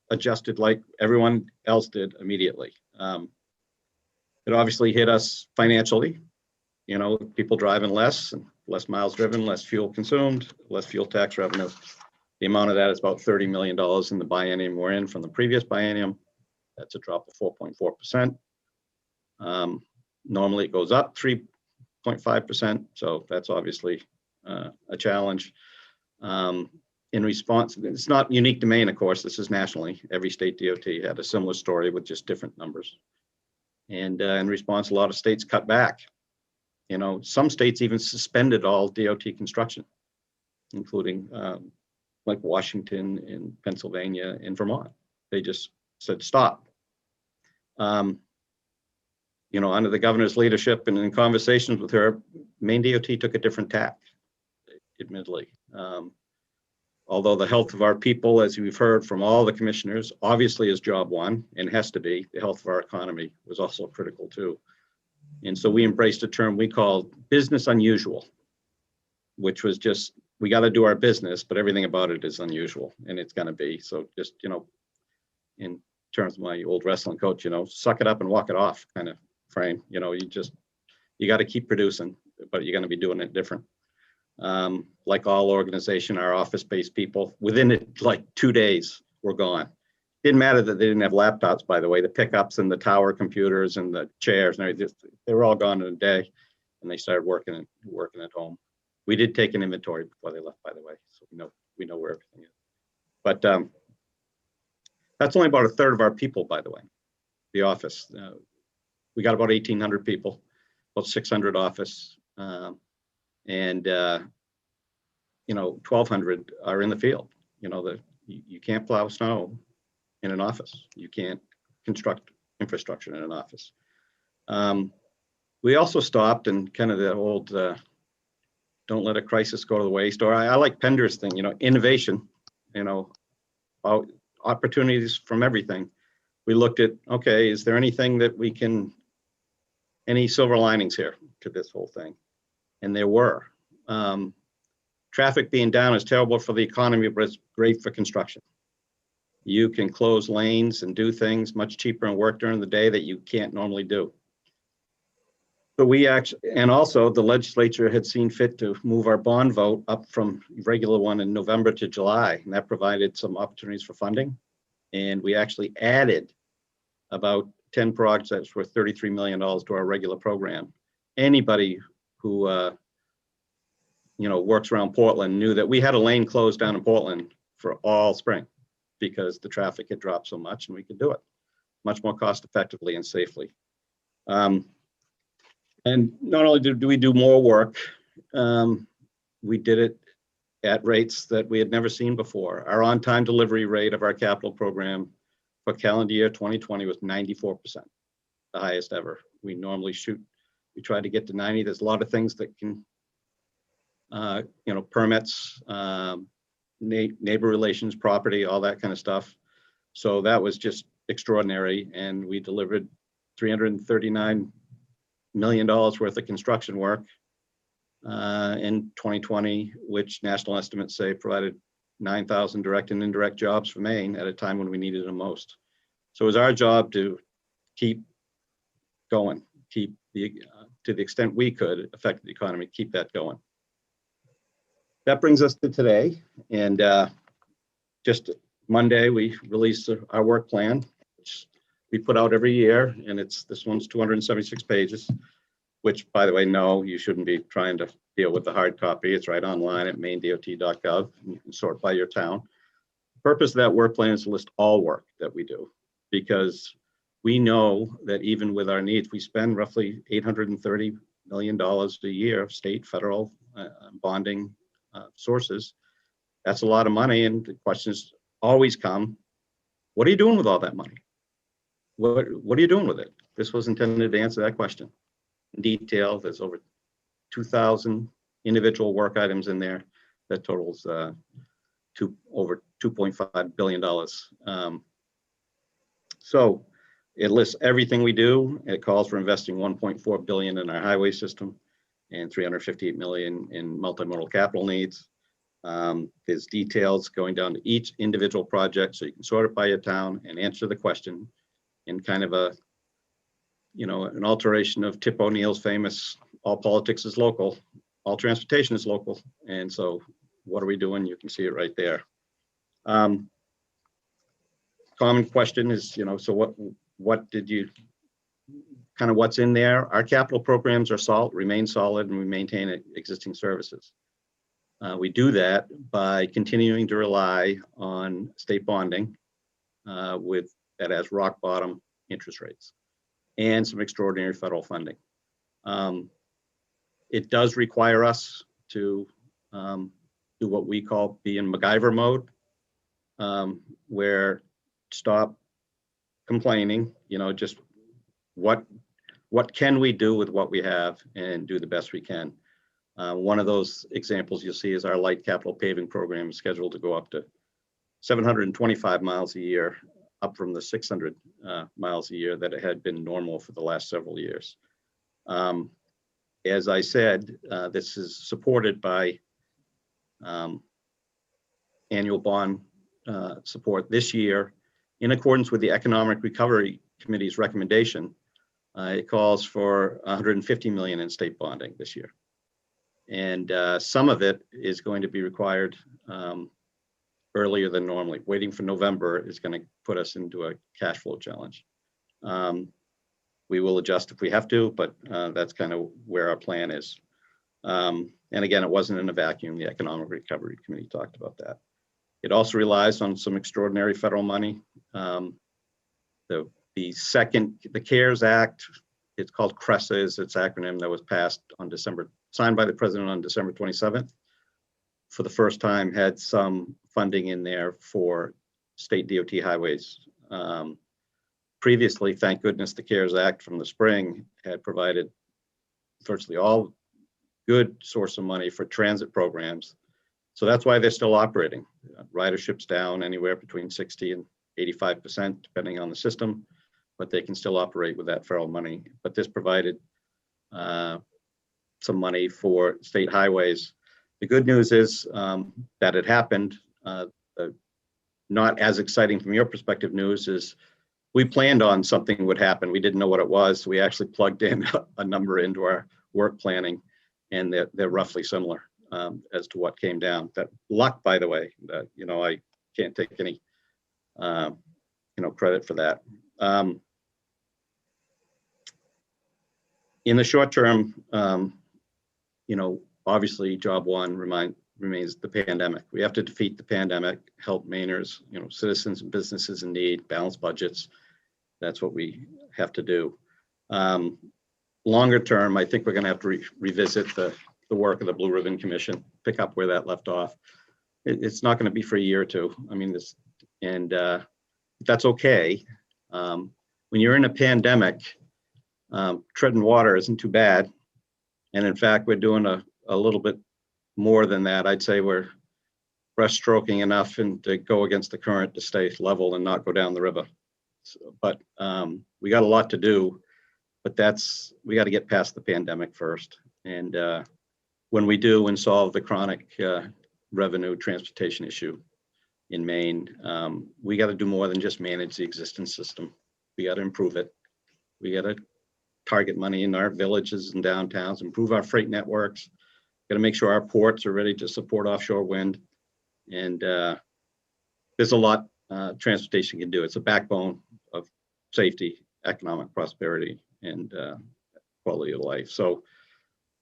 adjusted like everyone else did immediately. It obviously hit us financially, people driving less and less miles driven, less fuel consumed, less fuel tax revenue. The amount of that is about $30 million in the biennium we're in from the previous biennium. That's a drop of 4.4%. Normally it goes up 3.5%. So that's obviously a challenge. In response, it's not unique to Maine, of course, this is nationally. Every state DOT had a similar story with just different numbers. And in response, a lot of states cut back. Some states even suspended all DOT construction, including like Washington and Pennsylvania and Vermont. They just said, stop. Under the governor's leadership and in conversations with her, Maine DOT took a different tack, admittedly. Although the health of our people, as we've heard from all the commissioners, obviously is job one and has to be, the health of our economy was also critical too. And so we embraced a term we called business unusual, which was just, we got to do our business, but everything about it is unusual, and it's going to be. So just, in terms of my old wrestling coach, suck it up and walk it off kind of frame. You got to keep producing, but you're going to be doing it different. Like all organization, our office-based people, within like 2 days, were gone. Didn't matter that they didn't have laptops, by the way. The pickups and the tower computers and the chairs and everything, they were all gone in a day, and they started working at home. We did take an inventory before they left, by the way, so we know where everything is. But that's only about a third of our people, by the way. The office, we got about 1,800 people, about 600 office. And 1,200 are in the field. You can't plow snow in an office. You can't construct infrastructure in an office. We also stopped and kind of the old don't let a crisis go to the waste, or I like Pender's thing, innovation, about opportunities from everything. We looked at, okay, is there anything that we can, any silver linings here to this whole thing? And there were. Traffic being down is terrible for the economy, but it's great for construction. You can close lanes and do things much cheaper and work during the day that you can't normally do. But we actually, and also the legislature had seen fit to move our bond vote up from regular one in November to July, and that provided some opportunities for funding. And we actually added about 10 projects worth $33 million to our regular program. Anybody who works around Portland knew that we had a lane closed down in Portland for all spring because the traffic had dropped so much, and we could do it much more cost effectively and safely. And not only do we do more work, we did it at rates that we had never seen before. Our on-time delivery rate of our capital program for calendar year 2020 was 94%, the highest ever. We normally we try to get to 90. There's a lot of things that can, permits, neighbor relations, property, all that kind of stuff. So that was just extraordinary. And we delivered $339 million worth of construction work in 2020, which national estimates say provided 9,000 direct and indirect jobs for Maine at a time when we needed them most. So it was our job to keep going, keep to the extent we could affect the economy, keep that going. That brings us to today, and just Monday we released our work plan, which we put out every year, and this one's 276 pages, which, by the way, no, you shouldn't be trying to deal with the hard copy. It's right online at mainedot.gov, and you can sort by your town. The purpose of that work plan is to list all work that we do, because we know that even with our needs, we spend roughly $830 million a year of state, federal bonding sources. That's a lot of money, and the questions always come, what are you doing with all that money? What are you doing with it? This was intended to answer that question in detail. There's over 2,000 individual work items in there that totals over $2.5 billion. So it lists everything we do. It calls for investing $1.4 billion in our highway system and $358 million in multimodal capital needs. There's details going down to each individual project, so you can sort it by your town and answer the question in kind of an alteration of Tip O'Neill's famous, all politics is local, all transportation is local. And so what are we doing? You can see it right there. Common question is, so what did you, kind of what's in there? Our capital programs are remain solid, and we maintain existing services. We do that by continuing to rely on state bonding that has rock bottom interest rates and some extraordinary federal funding. It does require us to do what we call be in MacGyver mode, where stop complaining, just what can we do with what we have and do the best we can. One of those examples you'll see is our light capital paving program is scheduled to go up to 725 miles a year, up from the 600 miles a year that it had been normal for the last several years. As I said, this is supported by annual bond support this year in accordance with the Economic Recovery Committee's recommendation. It calls for $150 million in state bonding this year. And some of it is going to be required earlier than normally. Waiting for November is going to put us into a cash flow challenge. We will adjust if we have to, but that's kind of where our plan is. And again, it wasn't in a vacuum. The Economic Recovery Committee talked about that. It also relies on some extraordinary federal money. The CARES Act, it's called CRESA is its acronym, that was passed on signed by the president on December 27th. For the first time, had some funding in there for state DOT highways. Previously, thank goodness, the CARES Act from the spring had provided virtually all good source of money for transit programs. So that's why they're still operating. Ridership's down anywhere between 60 and 85%, depending on the system, but they can still operate with that federal money. But this provided some money for state highways. The good news is that it happened. Not as exciting from your perspective news is we planned on something would happen. We didn't know what it was. We actually plugged in a number into our work planning, and they're roughly similar as to what came down. That luck, by the way, that I can't take any credit for that. In the short term, obviously job one remains the pandemic. We have to defeat the pandemic, help Mainers, citizens and businesses in need, balance budgets. That's what we have to do. longer term, I think we're going to have to revisit the work of the Blue Ribbon Commission, pick up where that left off. It's not going to be for a year or two. I mean, that's okay. When you're in a pandemic, treading water isn't too bad. And in fact, we're doing a little bit more than that. I'd say we're breaststroking enough and to go against the current to stay level and not go down the river. So, but we got a lot to do, but we got to get past the pandemic first. And when we do and solve the chronic revenue transportation issue in Maine, we got to do more than just manage the existing system. We got to improve it. We got to target money in our villages and downtowns, improve our freight networks. Got to make sure our ports are ready to support offshore wind. And there's a lot transportation can do. It's a backbone of safety, economic prosperity, and quality of life. So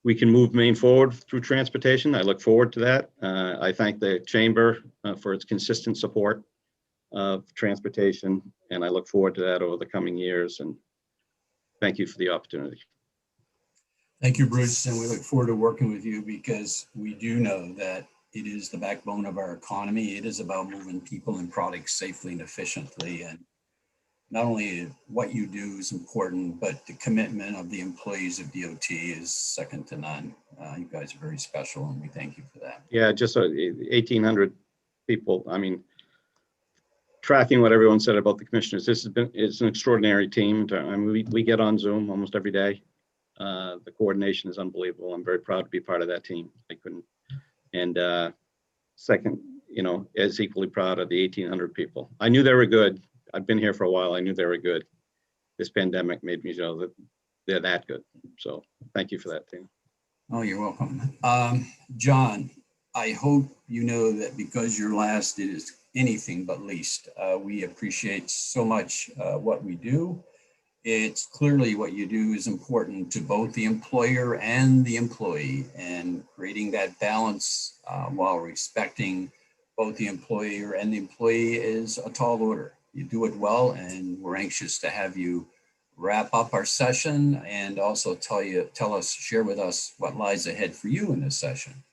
we can move Maine forward through transportation. I look forward to that. I thank the Chamber for its consistent support of transportation, and I look forward to that over the coming years. And thank you for the opportunity. Thank you, Bruce, and we look forward to working with you because we do know that it is the backbone of our economy. It is about moving people and products safely and efficiently. And not only what you do is important, but the commitment of the employees of DOT is second to none. You guys are very special, and we thank you for that. Yeah, just 1,800 people. I mean, tracking what everyone said about the commissioners, it's an extraordinary team. I mean, we get on Zoom almost every day. The coordination is unbelievable. I'm very proud to be part of that team. I couldn't. And second, as equally proud of the 1,800 people. I knew they were good. I've been here for a while. I knew they were good. This pandemic made me know that they're that good. So thank you for that, team. Oh, you're welcome. John, I hope you know that because you're last, it is anything but least. We appreciate so much what we do. It's clearly what you do is important to both the employer and the employee, and creating that balance while respecting both the employer and the employee is a tall order. You do it well, and we're anxious to have you wrap up our session and also share with us what lies ahead for you in this session.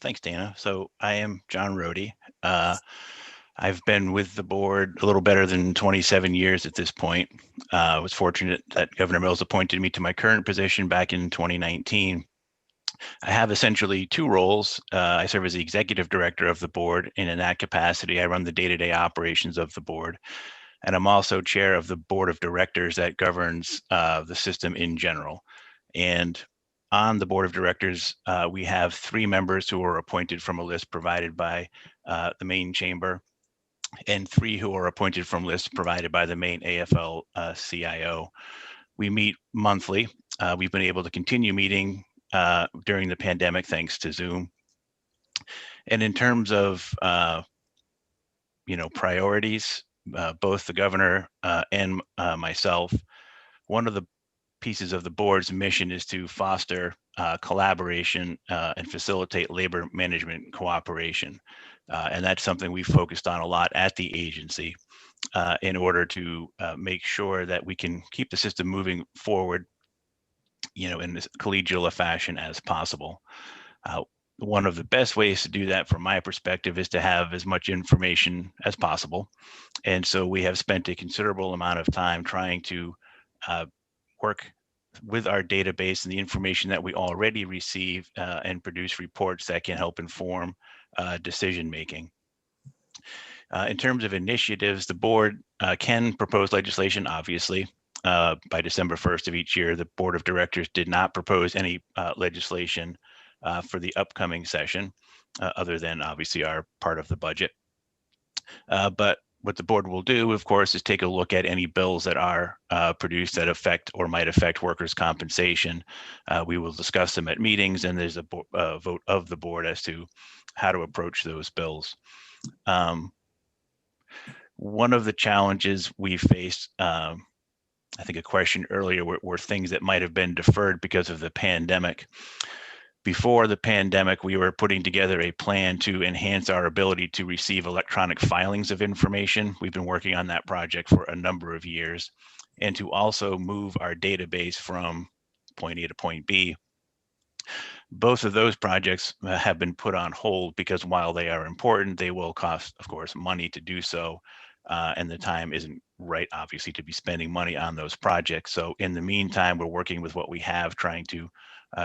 Thanks, Dana. So I am John Rohde. I've been with the board a little better than 27 years at this point. I was fortunate that Governor Mills appointed me to my current position back in 2019. I have essentially two roles. I serve as the executive director of the board, and in that capacity, I run the day-to-day operations of the board. And I'm also chair of the board of directors that governs the system in general. And on the board of directors, we have 3 members who are appointed from a list provided by the Maine Chamber, and 3 who are appointed from lists provided by the Maine AFL-CIO. We meet monthly. We've been able to continue meeting during the pandemic thanks to Zoom. And in terms of priorities, both the governor and myself, one of the pieces of the board's mission is to foster collaboration and facilitate labor management cooperation. And that's something we focused on a lot at the agency in order to make sure that we can keep the system moving forward, in as collegial a fashion as possible. One of the best ways to do that from my perspective is to have as much information as possible. And so we have spent a considerable amount of time trying to work with our database and the information that we already receive and produce reports that can help inform decision making. In terms of initiatives, the board can propose legislation, obviously. By December 1st of each year, the board of directors did not propose any legislation for the upcoming session, other than obviously our part of the budget. But what the board will do, of course, is take a look at any bills that are produced that affect or might affect workers' compensation. We will discuss them at meetings, and there's a vote of the board as to how to approach those bills. One of the challenges we faced, I think a question earlier, were things that might have been deferred because of the pandemic. Before the pandemic, we were putting together a plan to enhance our ability to receive electronic filings of information. We've been working on that project for a number of years. and to also move our database from point A to point B. Both of those projects have been put on hold because while they are important, they will cost, of course, money to do so. And the time isn't right, obviously, to be spending money on those projects. So in the meantime, we're working with what we have, trying to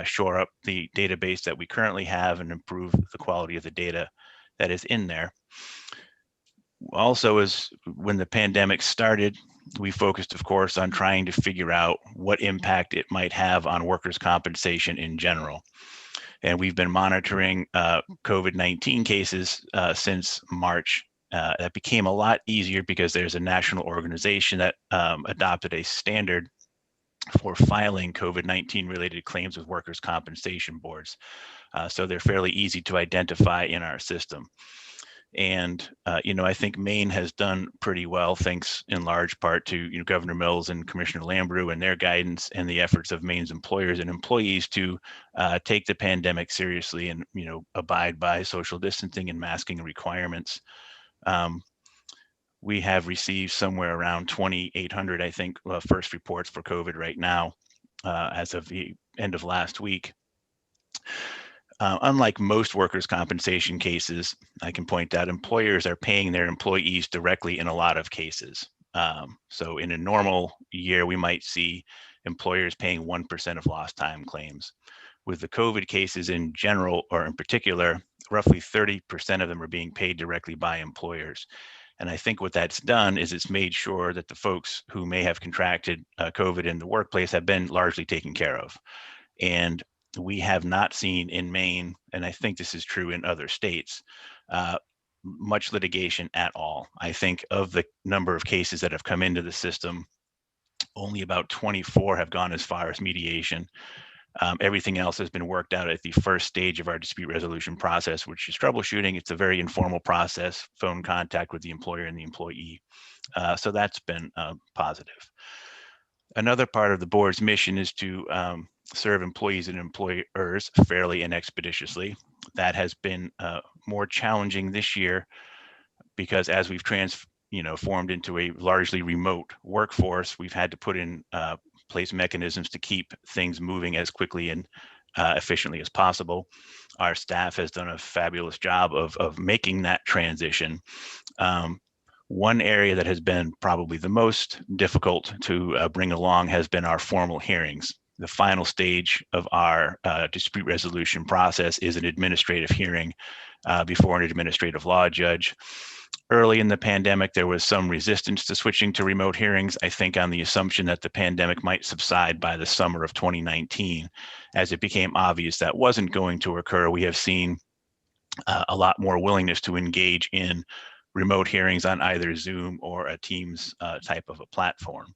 shore up the database that we currently have and improve the quality of the data that is in there. Also, as when the pandemic started, we focused, of course, on trying to figure out what impact it might have on workers' compensation in general. And we've been monitoring COVID-19 cases since March. That became a lot easier because there's a national organization that adopted a standard for filing COVID-19 related claims with workers' compensation boards. So they're fairly easy to identify in our system. And, I think Maine has done pretty well, thanks in large part to Governor Mills and Commissioner Lambrew and their guidance and the efforts of Maine's employers and employees to take the pandemic seriously and, abide by social distancing and masking requirements. We have received somewhere around 2,800, I think, first reports for COVID right now, as of the end of last week. Unlike most workers' compensation cases, I can point out employers are paying their employees directly in a lot of cases. So in a normal year, we might see employers paying 1% of lost time claims. With the COVID cases in general, or in particular, roughly 30% of them are being paid directly by employers. And I think what that's done is it's made sure that the folks who may have contracted COVID in the workplace have been largely taken care of. And we have not seen in Maine, and I think this is true in other states, much litigation at all. I think of the number of cases that have come into the system, only about 24 have gone as far as mediation. Everything else has been worked out at the first stage of our dispute resolution process, which is troubleshooting. It's a very informal process, phone contact with the employer and the employee. So that's been positive. Another part of the board's mission is to serve employees and employers fairly and expeditiously. That has been more challenging this year because as we've formed into a largely remote workforce, we've had to put in place mechanisms to keep things moving as quickly and efficiently as possible. Our staff has done a fabulous job of making that transition. One area that has been probably the most difficult to bring along has been our formal hearings. The final stage of our dispute resolution process is an administrative hearing before an administrative law judge. Early in the pandemic, there was some resistance to switching to remote hearings, I think on the assumption that the pandemic might subside by the summer of 2019. As it became obvious that wasn't going to occur, we have seen a lot more willingness to engage in remote hearings on either Zoom or a Teams type of a platform.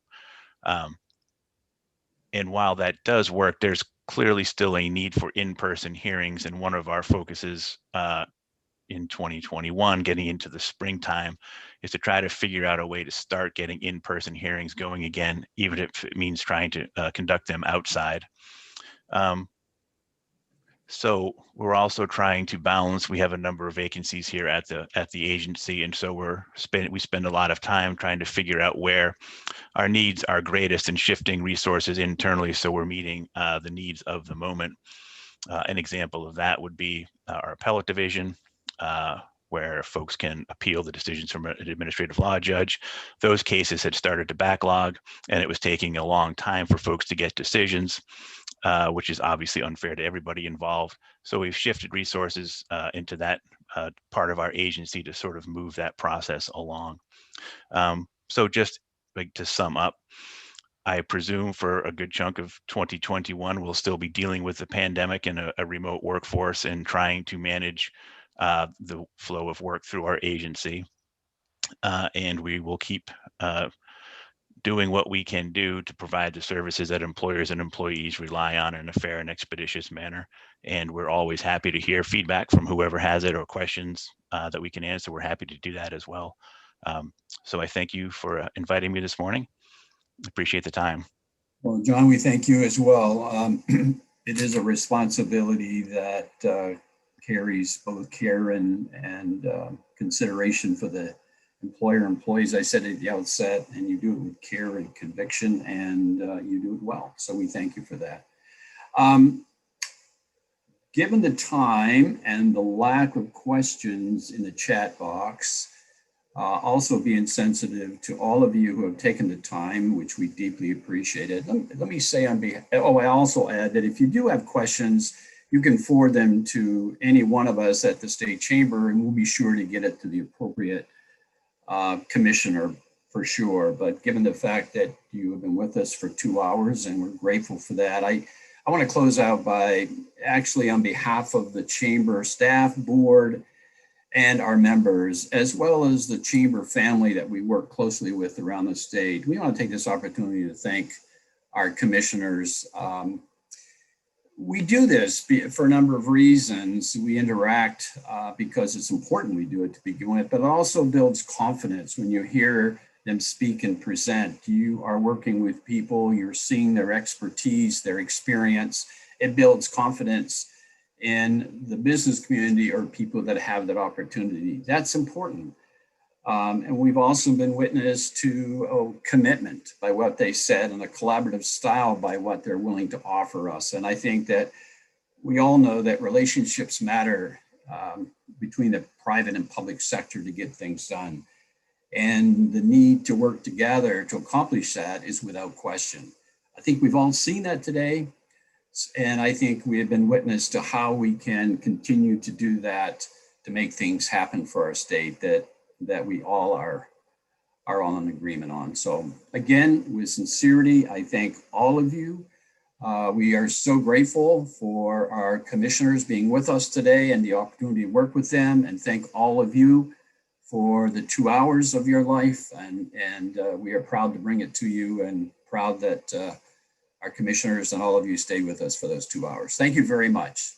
And while that does work, there's clearly still a need for in-person hearings. And one of our focuses in 2021, getting into the springtime, is to try to figure out a way to start getting in-person hearings going again, even if it means trying to conduct them outside. So we're also trying to balance. We have a number of vacancies here at the agency, and so we spend a lot of time trying to figure out where our needs are greatest and shifting resources internally so we're meeting the needs of the moment. An example of that would be our appellate division, where folks can appeal the decisions from an administrative law judge. Those cases had started to backlog, and it was taking a long time for folks to get decisions, which is obviously unfair to everybody involved. So we've shifted resources into that part of our agency to sort of move that process along. So just like to sum up, I presume for a good chunk of 2021, we'll still be dealing with the pandemic and a remote workforce and trying to manage the flow of work through our agency. And we will keep doing what we can do to provide the services that employers and employees rely on in a fair and expeditious manner. And we're always happy to hear feedback from whoever has it or questions that we can answer. We're happy to do that as well. So I thank you for inviting me this morning. Appreciate the time. Well, John, we thank you as well. It is a responsibility that carries both care and consideration for the employer-employees, I said at the outset, and you do it with care and conviction, and you do it well. So we thank you for that. Given the time and the lack of questions in the chat box, also being sensitive to all of you who have taken the time, which we deeply appreciate it. Let me say on behalf, I also add that if you do have questions, you can forward them to any one of us at the State Chamber, and we'll be sure to get it to the appropriate commissioner for sure. But given the fact that you have been with us for 2 hours, and we're grateful for that, I want to close out by actually on behalf of the Chamber staff, board, and our members, as well as the Chamber family that we work closely with around the state. We want to take this opportunity to thank our commissioners. We do this for a number of reasons. We interact because it's important we do it to begin with, but it also builds confidence when you hear them speak and present. You are working with people, you're seeing their expertise, their experience. It builds confidence in the business community or people that have that opportunity. That's important. And we've also been witness to commitment by what they said and a collaborative style by what they're willing to offer us. And I think that we all know that relationships matter between the private and public sector to get things done. And the need to work together to accomplish that is without question. I think we've all seen that today. And I think we have been witness to how we can continue to do that to make things happen for our state that we all are all in agreement on. So again, with sincerity, I thank all of you. We are so grateful for our commissioners being with us today and the opportunity to work with them, and thank all of you for the 2 hours of your life. And we are proud to bring it to you, and proud that our commissioners and all of you stayed with us for those 2 hours. Thank you very much.